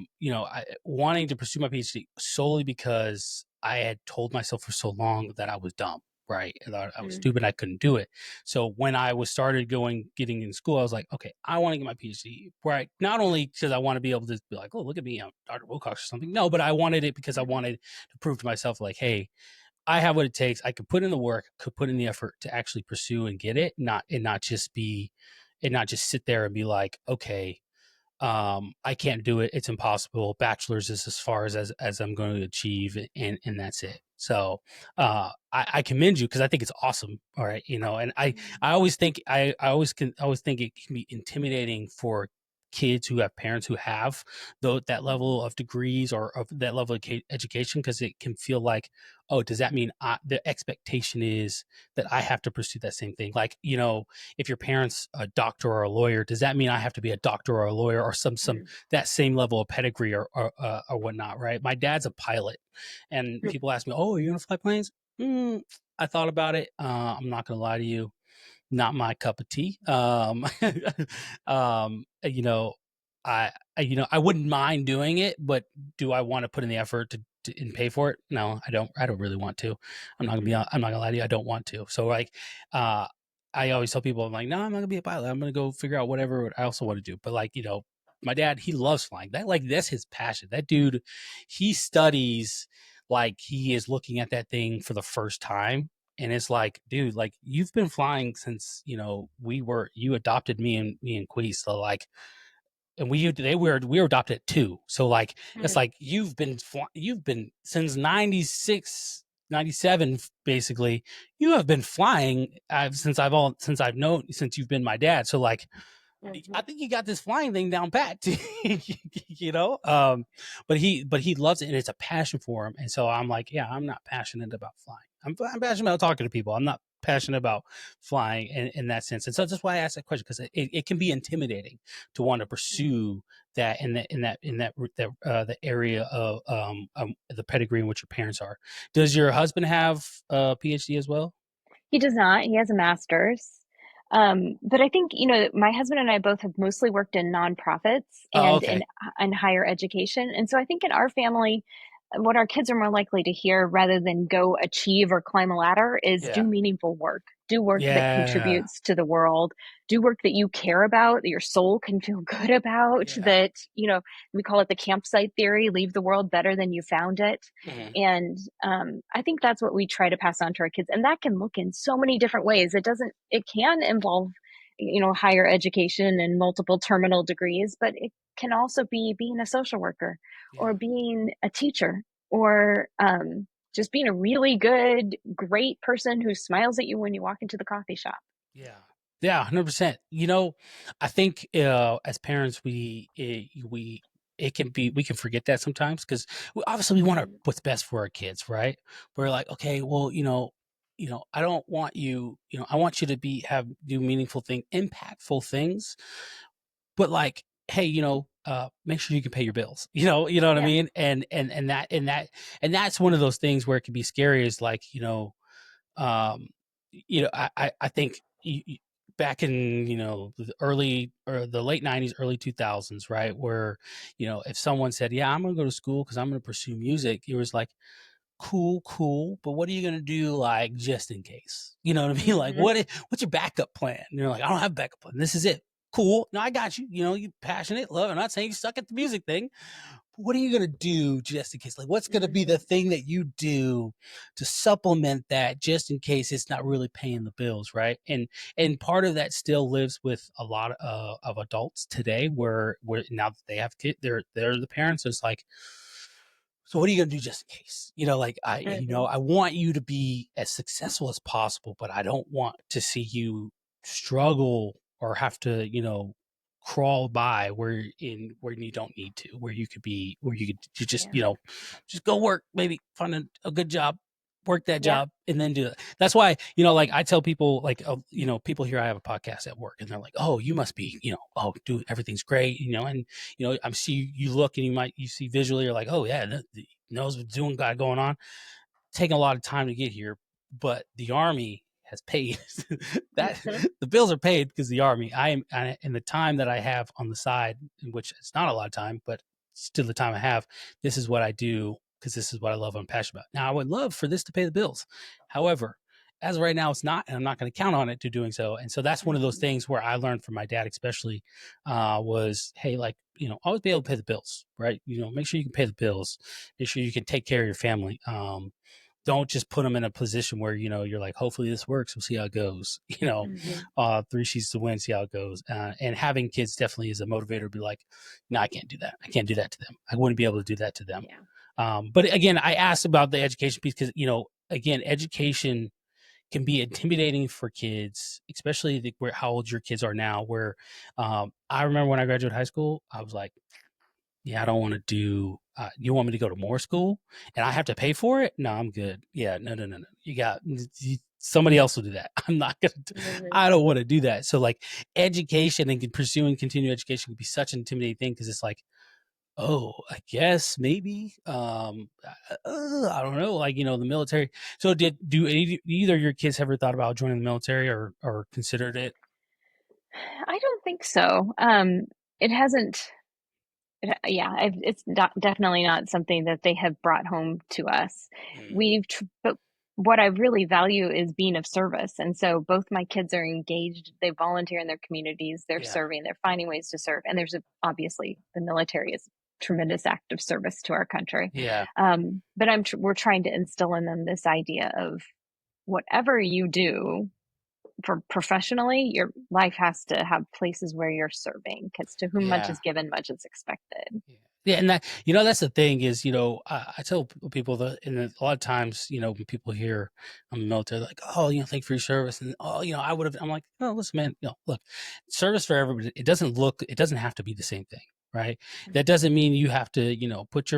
wanting to pursue my PhD solely because I had told myself for so long that I was dumb. Right. And I was Mm-hmm. stupid. I couldn't do it. So when I was started getting in school, I was like, okay, I want to get my PhD. Right. Not only because I want to be able to be like, oh, look at me, I'm Dr. Wilcox or something. No, but I wanted it because I Mm-hmm. wanted to prove to myself, like, hey, I have what it takes. I could put in the work, could put in the effort to actually pursue and get it, not just sit there and be like, okay, I can't do it, it's impossible, bachelor's is as far as I'm going to achieve, and that's it. So I commend you because I think it's awesome. All right, and I always think I always think it can be intimidating for kids who have parents who have that level of degrees or of that level of education, because it can feel like, oh, does that mean the expectation is that I have to pursue that same thing? Like, if your parents a doctor or a lawyer, does that mean I have to be a doctor or a lawyer or some Mm-hmm. that same level of pedigree or whatnot? Right. My dad's a pilot, and people ask me, "Oh, are you gonna fly planes?" I thought about it. I'm not gonna lie to you, not my cup of tea. Um, you know, I wouldn't mind doing it, but do I want to put in the effort and pay for it? No, I don't. I don't really want to. I'm not gonna lie to you. I don't want to. So like, uh, I always tell people, I'm like, no, I'm not gonna be a pilot. I'm gonna go figure out whatever I also want to do. But like, my dad, he loves flying. That's his passion. That dude, he studies like he is looking at that thing for the first time, and it's like, dude, like you've been flying since you adopted me and Quee, so like, and we were adopted at 2, so like it's like you've been since 96, 97, basically. You have been flying since I've known, since you've been my dad, so like Mm-hmm. I think he got this flying thing down pat, you know. But he loves it, and it's a passion for him. And so I'm like, yeah, I'm not passionate about flying. I'm passionate about talking to people. I'm not passionate about flying in that sense. And so that's why I asked that question, because it can be intimidating to want to pursue that the area of the pedigree in which your parents are. Does your husband have a PhD as well? He does not. He has a master's. But I think, my husband and I both have mostly worked in nonprofits Oh, and okay. in higher education. And so I think in our family, what our kids are more likely to hear rather than go achieve or climb a ladder is do Yeah. meaningful work. Do work that Yeah. contributes to the world. Do work that you care about, that your soul can feel good about, Yeah. that, we call it the campsite theory, leave the world better than you found it. Mhm. And I think that's what we try to pass on to our kids. And that can look in so many different ways. It can involve, higher education and multiple terminal degrees, but it can also be being a social worker Yeah. or being a teacher or just being a really good, great person who smiles at you when you walk into the coffee shop. Yeah. Yeah, 100%. I think as parents, we it can be, we can forget that sometimes because obviously we want Mhm. what's best for our kids, right? We're like, okay, well, I don't want you, I want you to do meaningful impactful things, but like, hey, make sure you can pay your bills, you know what I Yeah. mean? And that's one of those things where it can be scary is like, um, I think back in, the early or the late 90s, early 2000s, right? Where, if someone said, yeah, I'm going to go to school because I'm going to pursue music, it was like, cool. But what are you going to do? Like, just in case, you know what I mean? Like, Mhm. what's your backup plan? And you're like, I don't have a backup plan. This is it. Cool. No, I got you. You passionate, love. I'm not saying you suck at the music thing. What are you going to do just in case? Like, what's going to be the Mhm. thing that you do to supplement that just in case it's not really paying the bills, right? And part of that still lives with a lot of adults today, where now that they have kids, they're the parents. It's like, so what are you going to do just in case? Like Mhm. I want you to be as successful as possible, but I don't want to see you struggle or have to, crawl by where you don't need to, where you could be, where you just, Yeah. just go work, maybe find a good job, work that Yeah. job, and then do it. That's why, like I tell people, like, people here, I have a podcast at work, and they're like, oh, you must be, oh, dude, everything's great, and I see you look and you see visually, you're like, oh yeah, knows what's got going on. Taking a lot of time to get here, but the Army has paid that Mhm. the bills are paid because the Army. In the time that I have on the side, in which it's not a lot of time, but still the time I have. This is what I do because this is what I love. I'm passionate about. Now, I would love for this to pay the bills. However, as of right now, it's not, and I'm not going to count on it to doing so. And so that's one of those Mhm. things where I learned from my dad, especially, was, hey, like, always be able to pay the bills, right? Make sure you can pay the bills. Make sure you can take care of your family. Don't just put them in a position where, you're like, hopefully this works. We'll see how it goes. Mhm. Three sheets to win, see how it goes. And having kids definitely is a motivator to be like, no, I can't do that. I can't do that to them. I wouldn't be able to do that to them. Yeah. But again, I asked about the education piece because, again, education can be intimidating for kids, especially how old your kids are now. Where I remember when I graduated high school, I was like, yeah, I don't want to do. You want me to go to more school and I have to pay for it? No, I'm good. Yeah, no. Somebody else will do that. I'm not gonna. Mhm. I don't want to do that. So like education and pursuing continuing education can be such an intimidating thing because it's like, oh, I guess maybe. I don't know. Like the military. So either your kids ever thought about joining the military or considered it? I don't think so. It hasn't. Yeah, it's definitely not something that they have brought home to us. Mm, But what I really value is being of service. And so both my kids are engaged. They volunteer in their communities. They're yeah, serving. They're finding ways to serve. And obviously the military is a tremendous act of service to our country. yeah, But we're trying to instill in them this idea of whatever you do for professionally, your life has to have places where you're serving because to whom much yeah. is given, much is expected. Yeah, and that that's the thing is I tell people that, and a lot of times when people hear I'm in the military, they're like, oh, thank you for your service, and oh, I would have. I'm like, oh, listen, man, look, service for everybody. It doesn't have to be the same thing, right? That Mhm. doesn't mean you have to put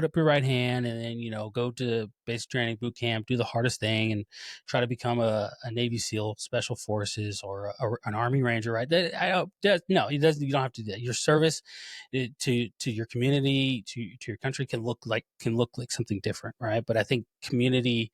up your right hand, and then go to basic training boot camp, do the hardest thing, and try to become a Navy SEAL, Special Forces, or an Army Ranger, right? No, it doesn't. You don't have to do that. Your service to your community, to your country can look like something different, right? But I think community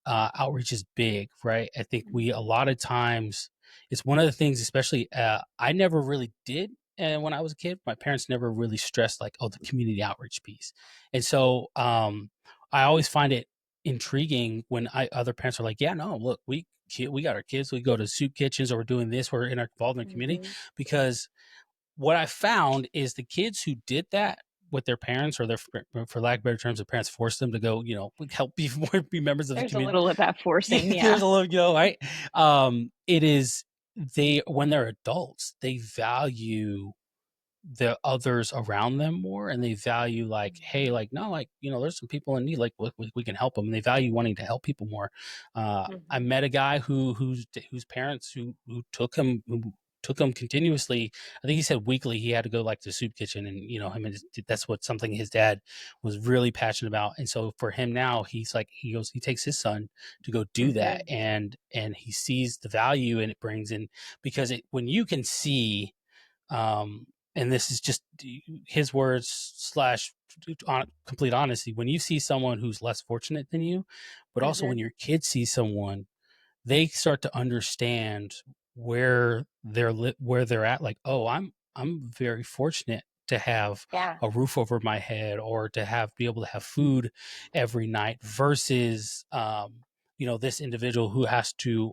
outreach is big, right? I think we a Mhm. lot of times it's one of the things, especially I never really did. And when I was a kid, my parents never really stressed like, oh, the community outreach piece. And so I always find it intriguing when other parents are like, yeah, no, look, we got our kids, we go to soup kitchens, or we're doing this, we're involved in the community, Mhm. because what I found is the kids who did that with their parents, or for lack of better terms, their parents forced them to go, help be members of the There's a community. little of that forcing, There's yeah. a little, right? It is when they're adults, they value the others around them more, and they value like, hey, Mhm. like, no, like, there's some people in need, like we can help them, and they value wanting to help people more. I Mhm. met a guy whose parents who took him, who took him continuously. I think he said weekly he had to go like to the soup kitchen, and that's something his dad was really passionate about. And so for him now, he takes his son to go do that, and he sees the value and it brings in, because when you can see, and this is just his words slash on complete honesty, when you see someone who's less fortunate than you, but also when your kids see someone, they start to understand where they're at. Like, oh, I'm very fortunate to have a roof over my head, or to be able to have food every night, versus this individual who has to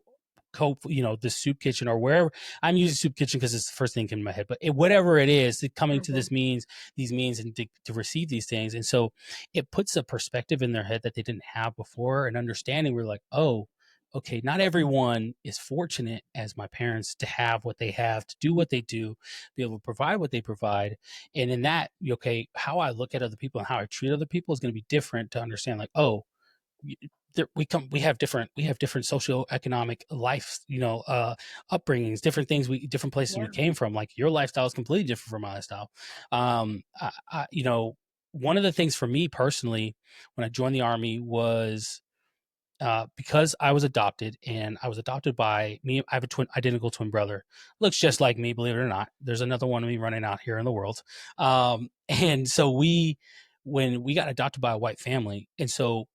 cope, the soup kitchen or wherever. I'm using soup kitchen because it's the first thing that came in my head, but whatever it is, coming to these means and to receive these things. And so it puts a perspective in their head that they didn't have before, and understanding. We're like, oh, okay, not everyone is fortunate as my parents to have what they have, to do what they do, be able to provide what they provide. And in that, okay, how I look at other people and how I treat other people is going to be different, to understand like, oh, we have different socioeconomic life, upbringings, different things, different places we came from. Like, your lifestyle is completely different from my lifestyle. One of the things for me personally when I joined the Army was, because I was adopted, and I was adopted by me. I have identical twin brother, looks just like me, believe it or not. There's another one of me running out here in the world. And so when we got adopted by a white family, and so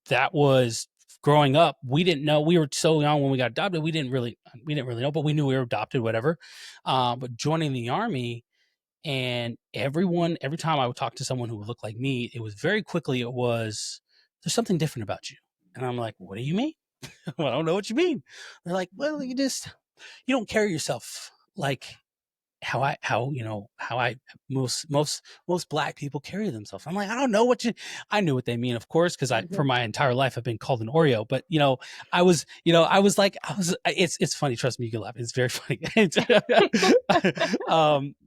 that was growing up, we didn't know. We were so young when we got adopted. We didn't really know, but we knew we were adopted, whatever. But joining the Army, and every time I would talk to someone who looked like me, it was very quickly, there's something different about you. And I'm like, what do you mean? Well, I don't know what you mean. They're like, well, you don't carry yourself like how most black people carry themselves. I'm like, I don't know I knew what they mean, of course, because for my entire life I've been called an Oreo. But it's funny, trust me, you can laugh, it's very funny.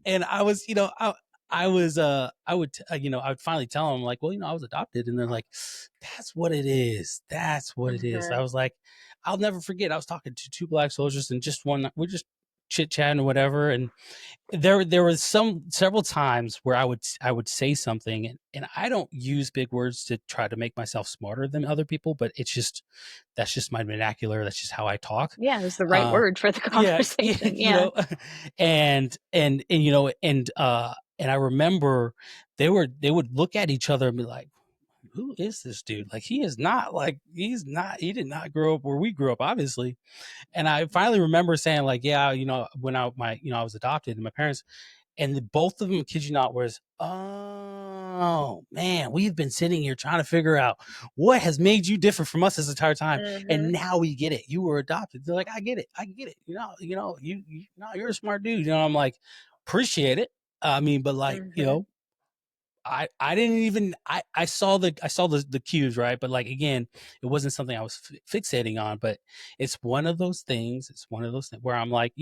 And I was, I would finally tell them, like, well, I was adopted, and they're like, that's what it is. That's what it is. I was like, I'll never forget. I was talking to two black soldiers, and we're just chit chatting or whatever, and there was several times where I would say something, and I don't use big words to try to make myself smarter than other people, but that's just my vernacular. That's just how I talk. Yeah, it's the right word for the conversation. Yeah. And I remember they would look at each other and be like, who is this dude? Like, he did not grow up where we grew up, obviously. And I finally remember saying, like, yeah, when I was adopted, and my parents, and both of them, kid you not, was, oh man, we've been sitting here trying to figure out what has made you different from us this entire time, and now we get it. You were adopted. They're like, I get it. You're a smart dude. I'm like, appreciate it. I mean, but like, I didn't even, I saw the cues, right? But like, again, it wasn't something I was fixating on. But it's one of those things. Where I'm like,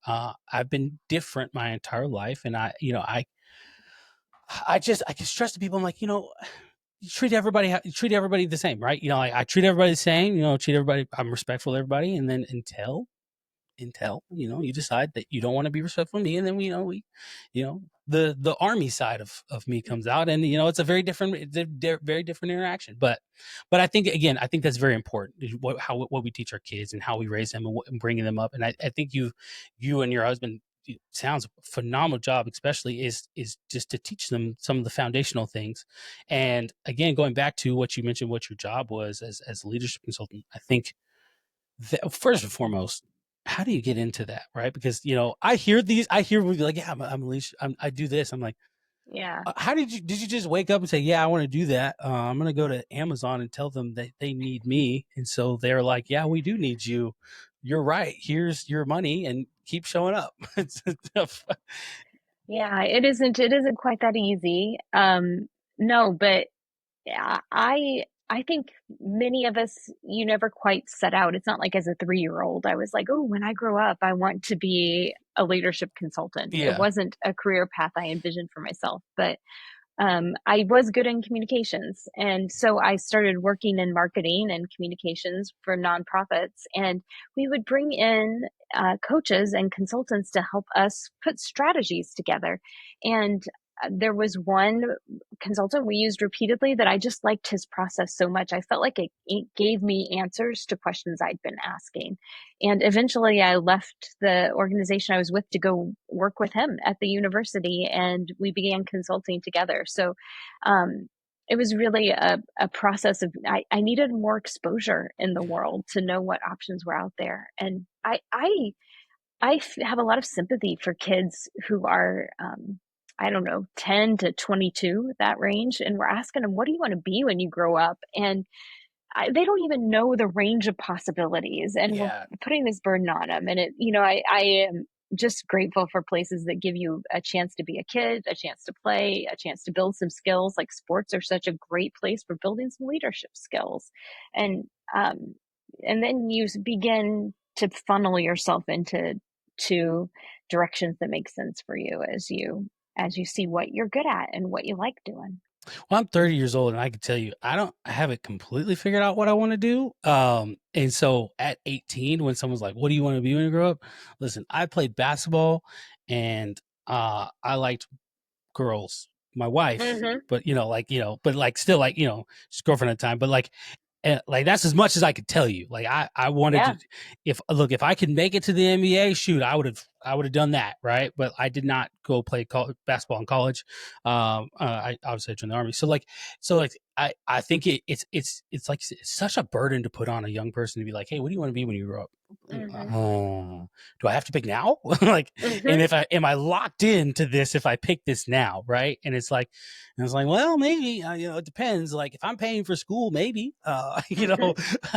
I've been different my entire life, and I can stress to people. I'm like, you treat everybody the same, right? I treat everybody the same. Treat everybody. I'm respectful to everybody, and then until you decide that you don't want to be respectful to me, and then the Army side of me comes out, and it's a very different interaction. But I think, again, that's very important, what we teach our kids and how we raise them, and bringing them up. And I think you and your husband, sounds a phenomenal job, especially is just to teach them some of the foundational things. And again, going back to what you mentioned, what your job was as a leadership consultant, I think that, first and foremost, how do you get into that, right? Because I hear we like, yeah, I do this. I'm like, yeah. How did you just wake up and say, yeah, I want to do that? I'm going to go to Amazon and tell them that they need me, and so they're like, yeah, we do need you. You're right. Here's your money, and keep showing up. Yeah, it isn't quite that easy. No, but I think many of us, you never quite set out. It's not like as a 3-year-old, I was like, oh, when I grow up, I want to be a leadership consultant. Yeah. It wasn't a career path I envisioned for myself, but I was good in communications. And so I started working in marketing and communications for nonprofits. And we would bring in coaches and consultants to help us put strategies together. And there was one consultant we used repeatedly that I just liked his process so much. I felt like it gave me answers to questions I'd been asking. And eventually I left the organization I was with to go work with him at the university, and we began consulting together. So it was really a process of, I needed more exposure in the world to know what options were out there. And I have a lot of sympathy for kids who are, I don't know, 10 to 22, that range. And we're asking them, what do you want to be when you grow up? And they don't even know the range of possibilities. And we're Yeah. putting this burden on them. And I am just grateful for places that give you a chance to be a kid, a chance to play, a chance to build some skills. Like sports are such a great place for building some leadership skills. And, um, and then you begin to funnel yourself into directions that make sense for you as you see what you're good at and what you like doing. Well, I'm 30 years old, and I can tell you, I haven't completely figured out what I want to do. And so at 18, when someone's like, "What do you want to be when you grow up?" Listen, I played basketball, and I liked girls, my wife, Mm-hmm. but but like still like just girlfriend at the time, but like that's as much as I could tell you. Like I wanted Yeah. to, if I could make it to the NBA, shoot, I would have done that, right? But I did not go play basketball in college. I obviously joined the army, so I think it's like it's such a burden to put on a young person to be like, hey, what do you want to be when you grow up? Mm-hmm. Do I have to pick now? Like, Mm-hmm. and if I am I locked into this if I pick this now, right? And it's like, well, maybe it depends. Like, if I'm paying for school, maybe Mm-hmm.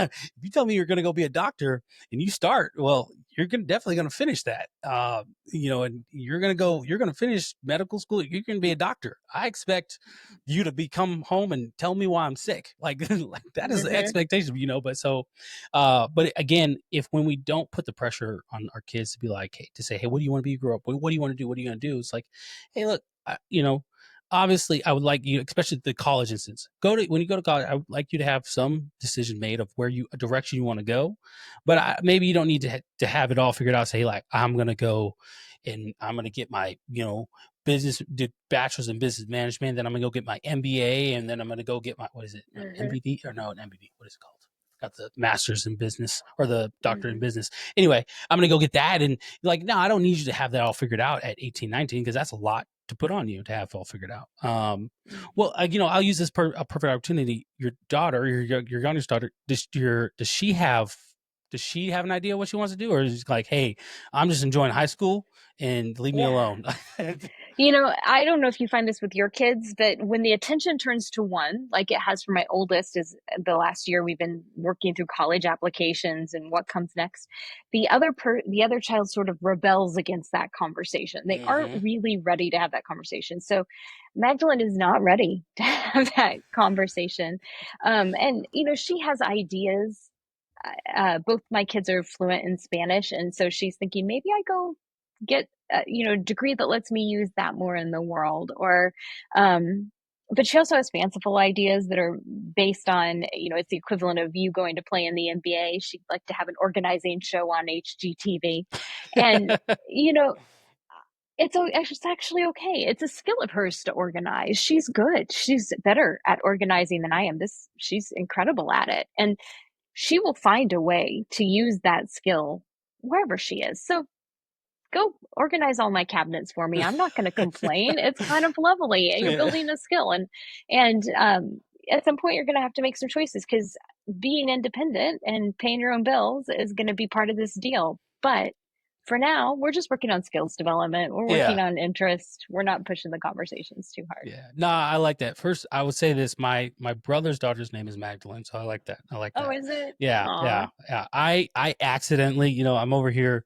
if you tell me you're going to go be a doctor and you start, well, you're definitely going to finish that, and you're going to finish medical school. You're going to be a doctor. I expect you to come home and tell me why I'm sick. Like, like that is the Mm-hmm. expectation, but again, if when we don't put the pressure on our kids to be like, hey, to say, hey, what do you want to be? Grow up. What do you want to do? What are you going to do? It's like, hey, look, obviously, I would like you, especially the college instance. When you go to college, I would like you to have some decision made of a direction you want to go, but maybe you don't need to have it all figured out. Say like, I'm going to go and I'm going to get my bachelor's in business management, then I'm going to go get my MBA, and then I'm going to go get my Mm-hmm. MBD or no, an MBD. What is it called? Got the master's in business or the doctorate in Mm-hmm. business. Anyway, I'm going to go get that. And like, no, I don't need you to have that all figured out at 18, 19, because that's a lot to put on you to have all figured out. Well, I'll use this a perfect opportunity. Your daughter, your youngest daughter, does she have an idea what she wants to do, or is it like, hey, I'm just enjoying high school and leave me Yeah. alone? I don't know if you find this with your kids, but when the attention turns to one, like it has for my oldest, is the last year we've been working through college applications and what comes next. The other child sort of rebels against that conversation. They aren't Mm-hmm. really ready to have that conversation. So Magdalene is not ready to have that conversation. And she has ideas. Both my kids are fluent in Spanish, and so she's thinking maybe I go get a degree that lets me use that more in the world. Or but she also has fanciful ideas that are based on, it's the equivalent of you going to play in the NBA. She'd like to have an organizing show on HGTV. And you know it's actually okay. It's a skill of hers to organize. She's good. She's better at organizing than I am. She's incredible at it. And she will find a way to use that skill wherever she is. So go organize all my cabinets for me. I'm not going to complain. It's kind of lovely. You're Yeah. building a skill, and at some point you're going to have to make some choices, because being independent and paying your own bills is going to be part of this deal. But for now, we're just working on skills development. We're working Yeah. on interest. We're not pushing the conversations too hard. Yeah. No, I like that. First, I would say this. My brother's daughter's name is Magdalene, so I like that. I like Oh, that. is it? Yeah, Aw. yeah, yeah. I accidentally, I'm over here.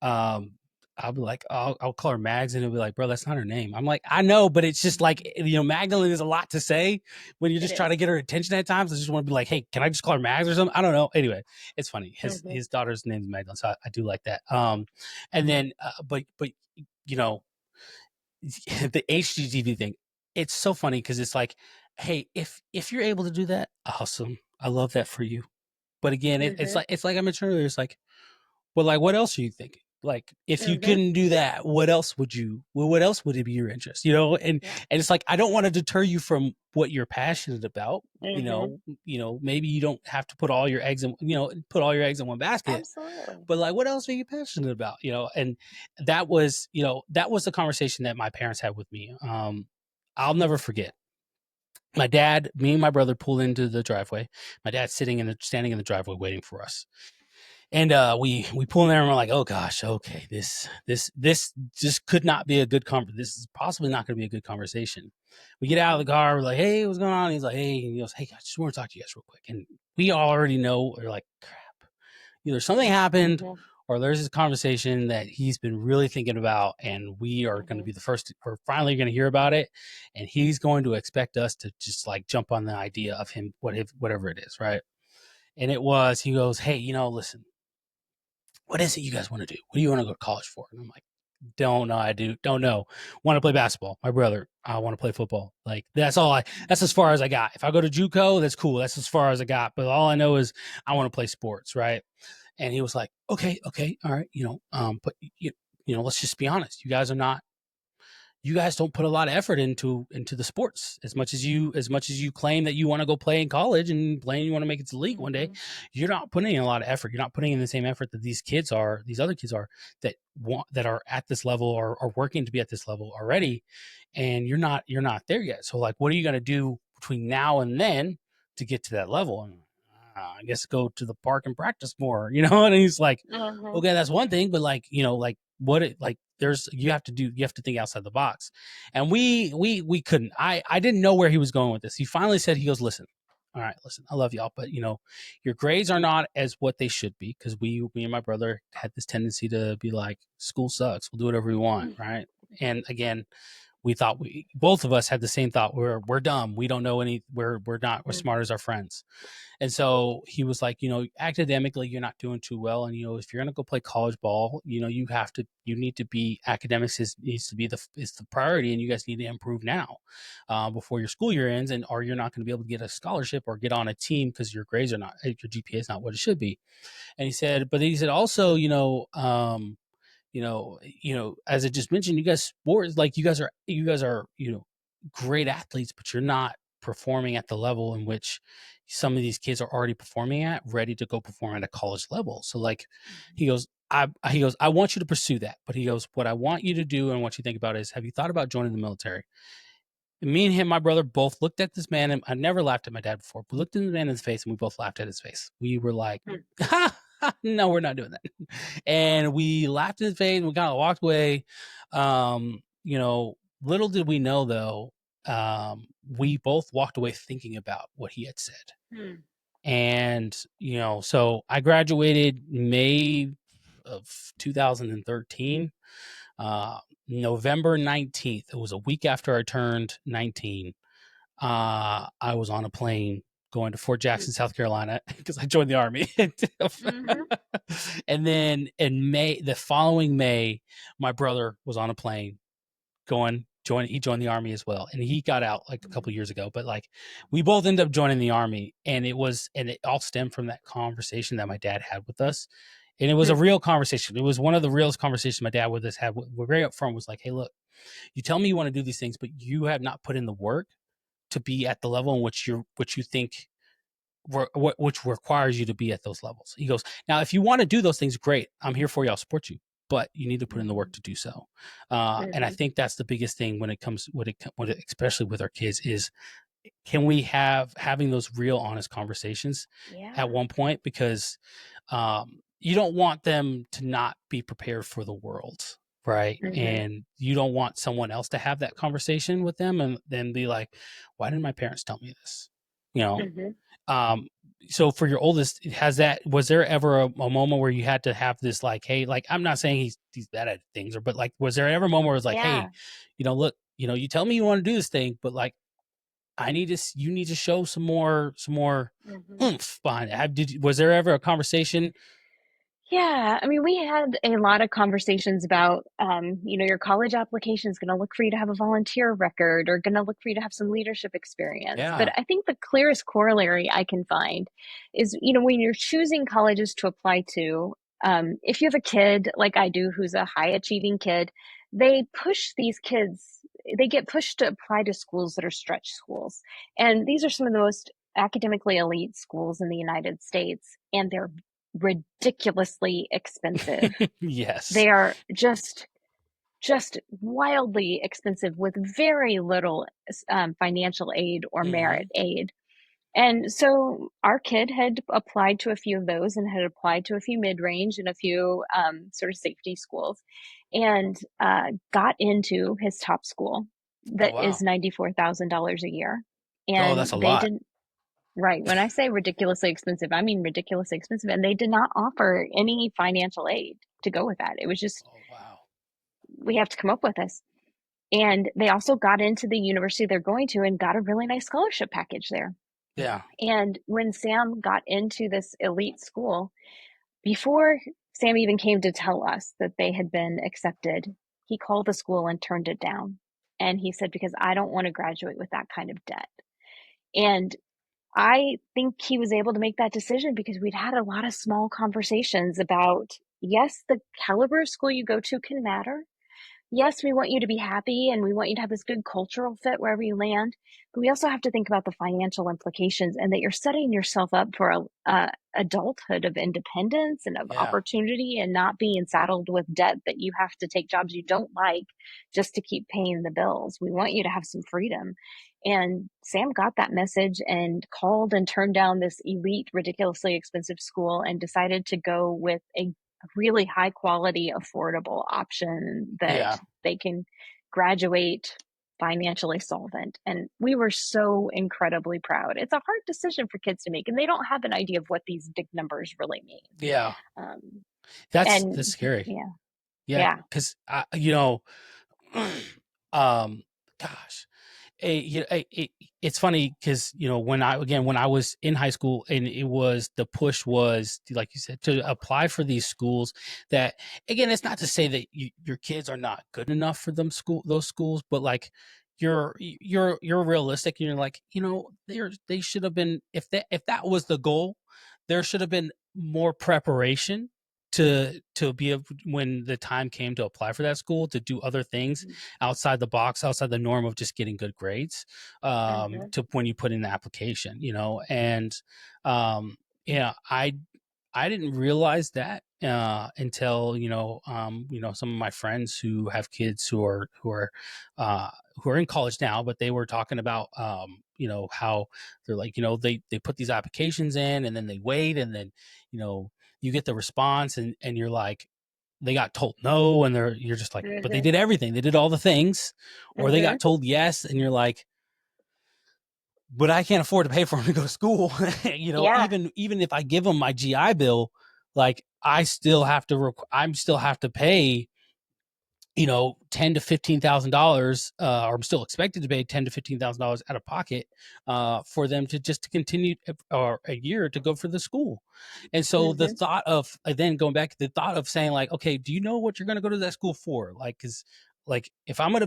Um, I'll be like, I'll call her Mags, and it'll be like, bro, that's not her name. I'm like, I know, but it's just like, Magdalene is a lot to say when you're It just trying is. to get her attention at times. I just want to be like, hey, can I just call her Mags or something? I don't know. Anyway, it's funny. Mhm. His daughter's name is Magdalene, so I do like that. And then, but you know, the HGTV thing, it's so funny because it's like, hey, if you're able to do that, awesome. I love that for you. But again, Mhm. it's like I mentioned earlier, it's like, But like, what else are you thinking? Like, if you Mm-hmm. couldn't do that, what else would what else would it be your interest? You know, Yeah. and it's like, I don't want to deter you from what you're passionate about. Mm-hmm. Maybe you don't have to put all your eggs in one basket, Absolutely. but like, what else are you passionate about? And that was the conversation that my parents had with me. I'll never forget. My dad, me and my brother pulled into the driveway. My dad's standing in the driveway waiting for us. And we pull in there and we're like, oh gosh, okay, this just could not be a good this is possibly not going to be a good conversation. We get out of the car, we're like, hey, what's going on? And he's like, hey, and he goes, hey, I just want to talk to you guys real quick. And we already know, we're like, crap, either something happened Mm-hmm. or there's this conversation that he's been really thinking about, and we are going to Mm-hmm. be we're finally going to hear about it, and he's going to expect us to just like jump on the idea of him, whatever it is, right? And he goes, hey, listen, what is it you guys want to do? What do you want to go to college for? And I'm like, don't know. Don't know. Want to play basketball. My brother, I want to play football. Like, that's as far as I got. If I go to JUCO, that's cool. That's as far as I got. But all I know is I want to play sports. Right. And he was like, okay. All right. But let's just be honest. You guys don't put a lot of effort into the sports as much as you claim that you want to go play in college and you want to make it to the league one day. Mm-hmm. You're not putting in a lot of effort. You're not putting in the same effort that these other kids are, that are at this level, or are working to be at this level already, and you're not there yet. So like, what are you going to do between now and then to get to that level? And I guess go to the park and practice more, and he's like, Mm-hmm. okay, that's one thing, but like, like what it like you have to think outside the box. And we couldn't. I didn't know where he was going with this. He finally said, he goes, listen, all right, listen, I love y'all, but your grades are not as what they should be, because me and my brother had this tendency to be like, school sucks, we'll do whatever we want, right? And again, we thought, both of us had the same thought, we're dumb, we don't know we're smart as our friends. And so he was like, academically, you're not doing too well. And, if you're going to go play college ball, you need to be, academics needs to be is the priority. And you guys need to improve now, before your school year ends, or you're not going to be able to get a scholarship or get on a team, because your GPA is not what it should be. And he said, also, as I just mentioned, you guys sports, like you guys are, great athletes, but you're not performing at the level in which some of these kids are already performing at, ready to go perform at a college level. So like, he goes, I want you to pursue that. But he goes, what I want you to do and what you think about is, have you thought about joining the military? And me and him, my brother, both looked at this man, and I never laughed at my dad before. We looked at the man in his face, and we both laughed at his face. We were like, no, we're not doing that. And we laughed in his face, and we kind of walked away. Little did we know, though, we both walked away thinking about what he had said. Mm-hmm. And, so I graduated May of 2013. November 19th, it was a week after I turned 19. I was on a plane going to Fort Jackson, South Carolina, because I joined the Army. Mm-hmm. And then the following May, my brother was on a plane he joined the Army as well. And he got out like a couple years ago, but like, we both ended up joining the Army, and it all stemmed from that conversation that my dad had with us. And it was a real conversation. It was one of the realest conversations my dad with us had. We're very upfront, was like, hey, look, you tell me you want to do these things, but you have not put in the work to be at the level in which you think which requires you to be at those levels. He goes, now, if you want to do those things, great, I'm here for you, I'll support you, but you need to put in the work to do so. And I think that's the biggest thing when it comes, especially with our kids, is, can we having those real honest conversations at one point, because you don't want them to not be prepared for the world, right? And you don't want someone else to have that conversation with them and then be like, why didn't my parents tell me this? So for your oldest, was there ever a moment where you had to have this, like, hey, like, I'm not saying he's bad at things, but like, was there ever a moment where it was like, hey, look, you tell me you want to do this thing, but like, you need to show some more oomph behind it. Was there ever a conversation? Yeah, I mean, we had a lot of conversations about, your college application is going to look for you to have a volunteer record, or going to look for you to have some leadership experience. Yeah. But I think the clearest corollary I can find is, when you're choosing colleges to apply to, If you have a kid like I do who's a high achieving kid, they push these kids, they get pushed to apply to schools that are stretch schools. And these are some of the most academically elite schools in the United States, and they're ridiculously expensive. Yes. They are just wildly expensive with very little financial aid or merit Hmm. aid. And so our kid had applied to a few of those and had applied to a few mid range and a few sort of safety schools and got into his top school Oh, that is wow. $94,000 a year. Oh, And that's a they lot. didn't, right. When I say ridiculously expensive, I mean ridiculously expensive. And they did not offer any financial aid to go with that. It was just, Oh, wow. we have to come up with this. And they also got into the university they're going to and got a really nice scholarship package there. Yeah. And when Sam got into this elite school, before Sam even came to tell us that they had been accepted, he called the school and turned it down. And he said, because I don't want to graduate with that kind of debt. And I think he was able to make that decision because we'd had a lot of small conversations about, yes, the caliber of school you go to can matter. Yes, we want you to be happy and we want you to have this good cultural fit wherever you land. But we also have to think about the financial implications and that you're setting yourself up for a adulthood of independence and of Yeah. opportunity and not being saddled with debt that you have to take jobs you don't like just to keep paying the bills. We want you to have some freedom. And Sam got that message and called and turned down this elite, ridiculously expensive school and decided to go with a really high quality, affordable option that Yeah. they can graduate financially solvent. And we were so incredibly proud. It's a hard decision for kids to make, and they don't have an idea of what these big numbers really mean. Yeah. Um, That's and scary. yeah, Yeah. yeah. Cause gosh, it's funny because when I was in high school and the push was like you said to apply for these schools that again it's not to say that your kids are not good enough for those schools, but like you're realistic and you're like they should have been if that was the goal, there should have been more preparation to be able, when the time came to apply for that school, to do other things outside the box, outside the norm of just getting good grades, Mm-hmm. to when you put in the application, and um, yeah, I didn't realize that until some of my friends who have kids who are in college now, but they were talking about how they're like they put these applications in and then they wait and then you get the response and you're like they got told no and you're just like but they Mm-hmm. did everything, they did all the things, or they Mm-hmm. got told yes and you're like but I can't afford to pay for them to go to school. Yeah. Even if I give them my GI Bill, like I'm still have to pay, $10,000 to $15,000, or I'm still expected to pay $10,000 to $15,000 out of pocket, for them to continue, or a year to go for the school. And so the Mm-hmm. thought of then going back, the thought of saying like, okay, do you know what you're going to go to that school for? Like, because like if we're gonna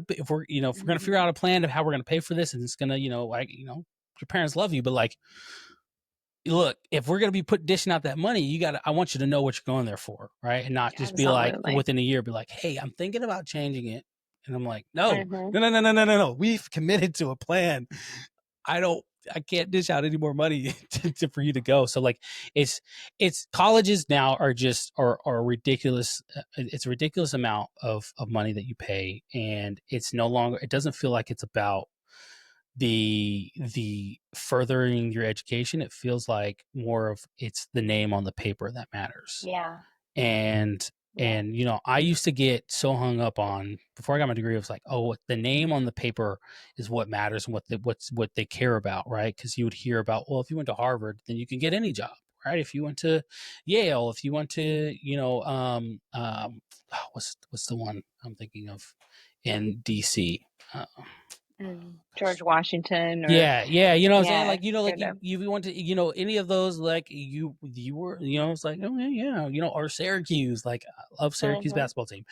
figure Mm-hmm. out a plan of how we're gonna pay for this, and it's gonna, your parents love you, but like, look, if we're gonna be dishing out that money, I want you to know what you're going there for, right? And not just be like Absolutely. within a year, be like, hey, I'm thinking about changing it. And I'm like, no, Mm-hmm. no, no, no, no, no, no, no. We've committed to a plan. I don't, I can't dish out any more money for you to go. So like, it's colleges now are ridiculous. It's a ridiculous amount of money that you pay, and it's no longer. It doesn't feel like it's about the furthering your education. It feels like more of it's the name on the paper that matters. Yeah. and Yeah. and I used to get so hung up on, before I got my degree, it was like, oh, the name on the paper is what matters and what they care about, right? Because you would hear about, well, if you went to Harvard then you can get any job, right? If you went to Yale, if you went to what's the one I'm thinking of in DC. George Washington or Yeah, yeah, you know what I'm saying? yeah, Like, like sort of. you want to, any of those, like you were, it's like, oh yeah, yeah, or Syracuse, like I love Syracuse Mm-hmm. basketball team.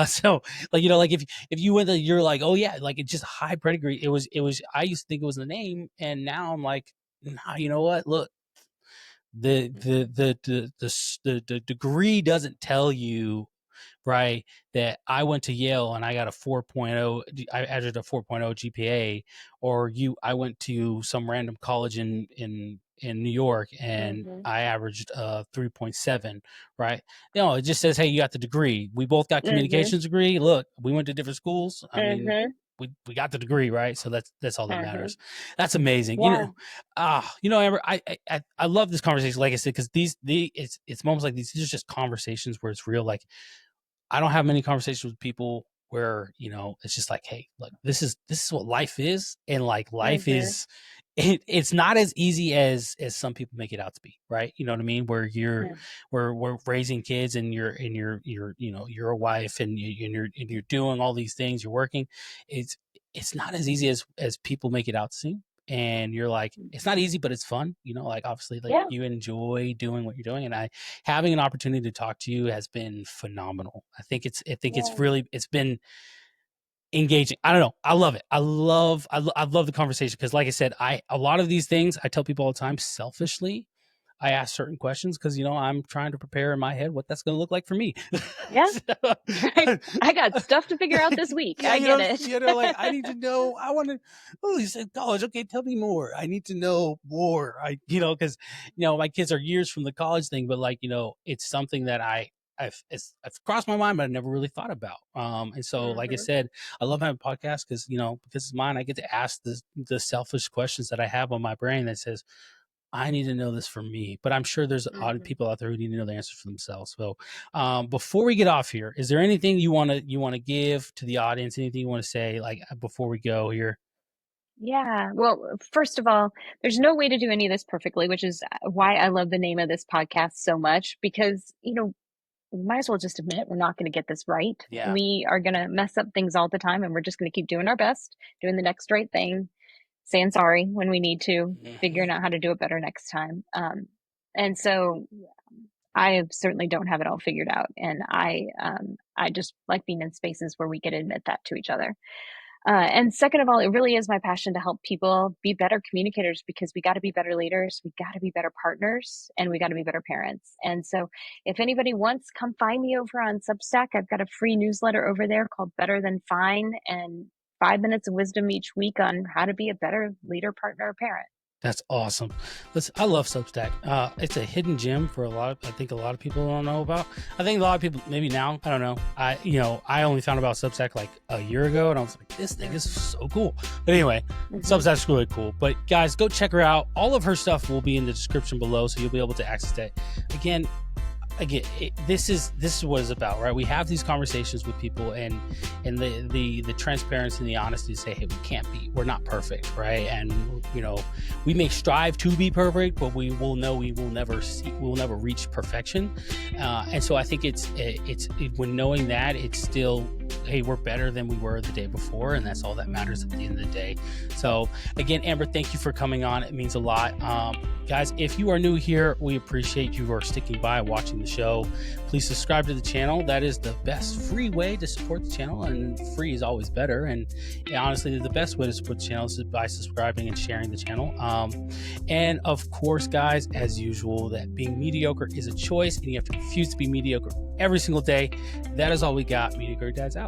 So like, like if you went there, you're like, oh yeah, like it's just high pedigree. It was I used to think it was the name, and now I'm like, nah, you know what? Look, the degree doesn't tell you, right, that I went to Yale and I got a 4.0, I added a 4.0 GPA, or I went to some random college in New York and I averaged 3.7, right? No, it just says, hey, you got the degree. We both got communications degree. Look, we went to different schools. I mean, we got the degree, right? So that's all that matters. That's amazing. Yeah. Amber, I love this conversation, like I said, because it's moments like these are just conversations where it's real. Like, I don't have many conversations with people where, it's just like, hey, look, this is what life is. And like life is, it's not as easy as some people make it out to be, right? You know what I mean? Where we're raising kids and you're a wife and you're doing all these things, you're working. It's not as easy as people make it out to seem. And you're like, it's not easy, but it's fun. Like obviously like you enjoy doing what you're doing. And having an opportunity to talk to you has been phenomenal. I think it's been engaging. I don't know. I love it. I love the conversation. Cause like I said, a lot of these things I tell people all the time, selfishly, I ask certain questions because, I'm trying to prepare in my head what that's going to look like for me. Yeah. Right. I got stuff to figure out this week. I get it. Like I need to know, you said college. Okay. Tell me more. I need to know more. Cause my kids are years from the college thing, but like, it's something that I've crossed my mind, but I never really thought about. And so, like I said, I love having a podcast because it's mine. I get to ask the selfish questions that I have on my brain that says, I need to know this for me, but I'm sure there's a lot of people out there who need to know the answers for themselves. So, before we get off here, is there anything you want to give to the audience? Anything you want to say, like before we go here? Yeah. Well, first of all, there's no way to do any of this perfectly, which is why I love the name of this podcast so much, because, we might as well just admit we're not going to get this right. Yeah. We are going to mess up things all the time, and we're just going to keep doing our best, doing the next right thing, saying sorry when we need to, figuring out how to do it better next time. And so I certainly don't have it all figured out. And I just like being in spaces where we get to admit that to each other. And second of all, it really is my passion to help people be better communicators, because we got to be better leaders, we got to be better partners, and we got to be better parents. And so if anybody wants, come find me over on Substack. I've got a free newsletter over there called Better Than Fine, and 5 minutes of wisdom each week on how to be a better leader, partner, or parent. That's awesome. Listen, I love Substack. It's a hidden gem for I think a lot of people don't know about. I think a lot of people, maybe now, I don't know. I only found about Substack like a year ago, and I was like, this thing is so cool. But anyway, Substack's really cool. But guys, go check her out. All of her stuff will be in the description below, so you'll be able to access it. Again, this is what it's about, right? We have these conversations with people, and the transparency and the honesty to say, hey, we're not perfect, right? And we may strive to be perfect, but we will know we will never reach perfection. And so I think it's when knowing that, it's still, hey, we're better than we were the day before, and that's all that matters at the end of the day. So again, Amber, thank you for coming on. It means a lot. Guys, if you are new here, we appreciate you for sticking by, watching the show. Please subscribe to the channel. That is the best free way to support the channel, and free is always better. And honestly, the best way to support the channel is by subscribing and sharing the channel. And of course, guys, as usual, that being mediocre is a choice, and you have to refuse to be mediocre every single day. That is all we got. Mediocre Dads out.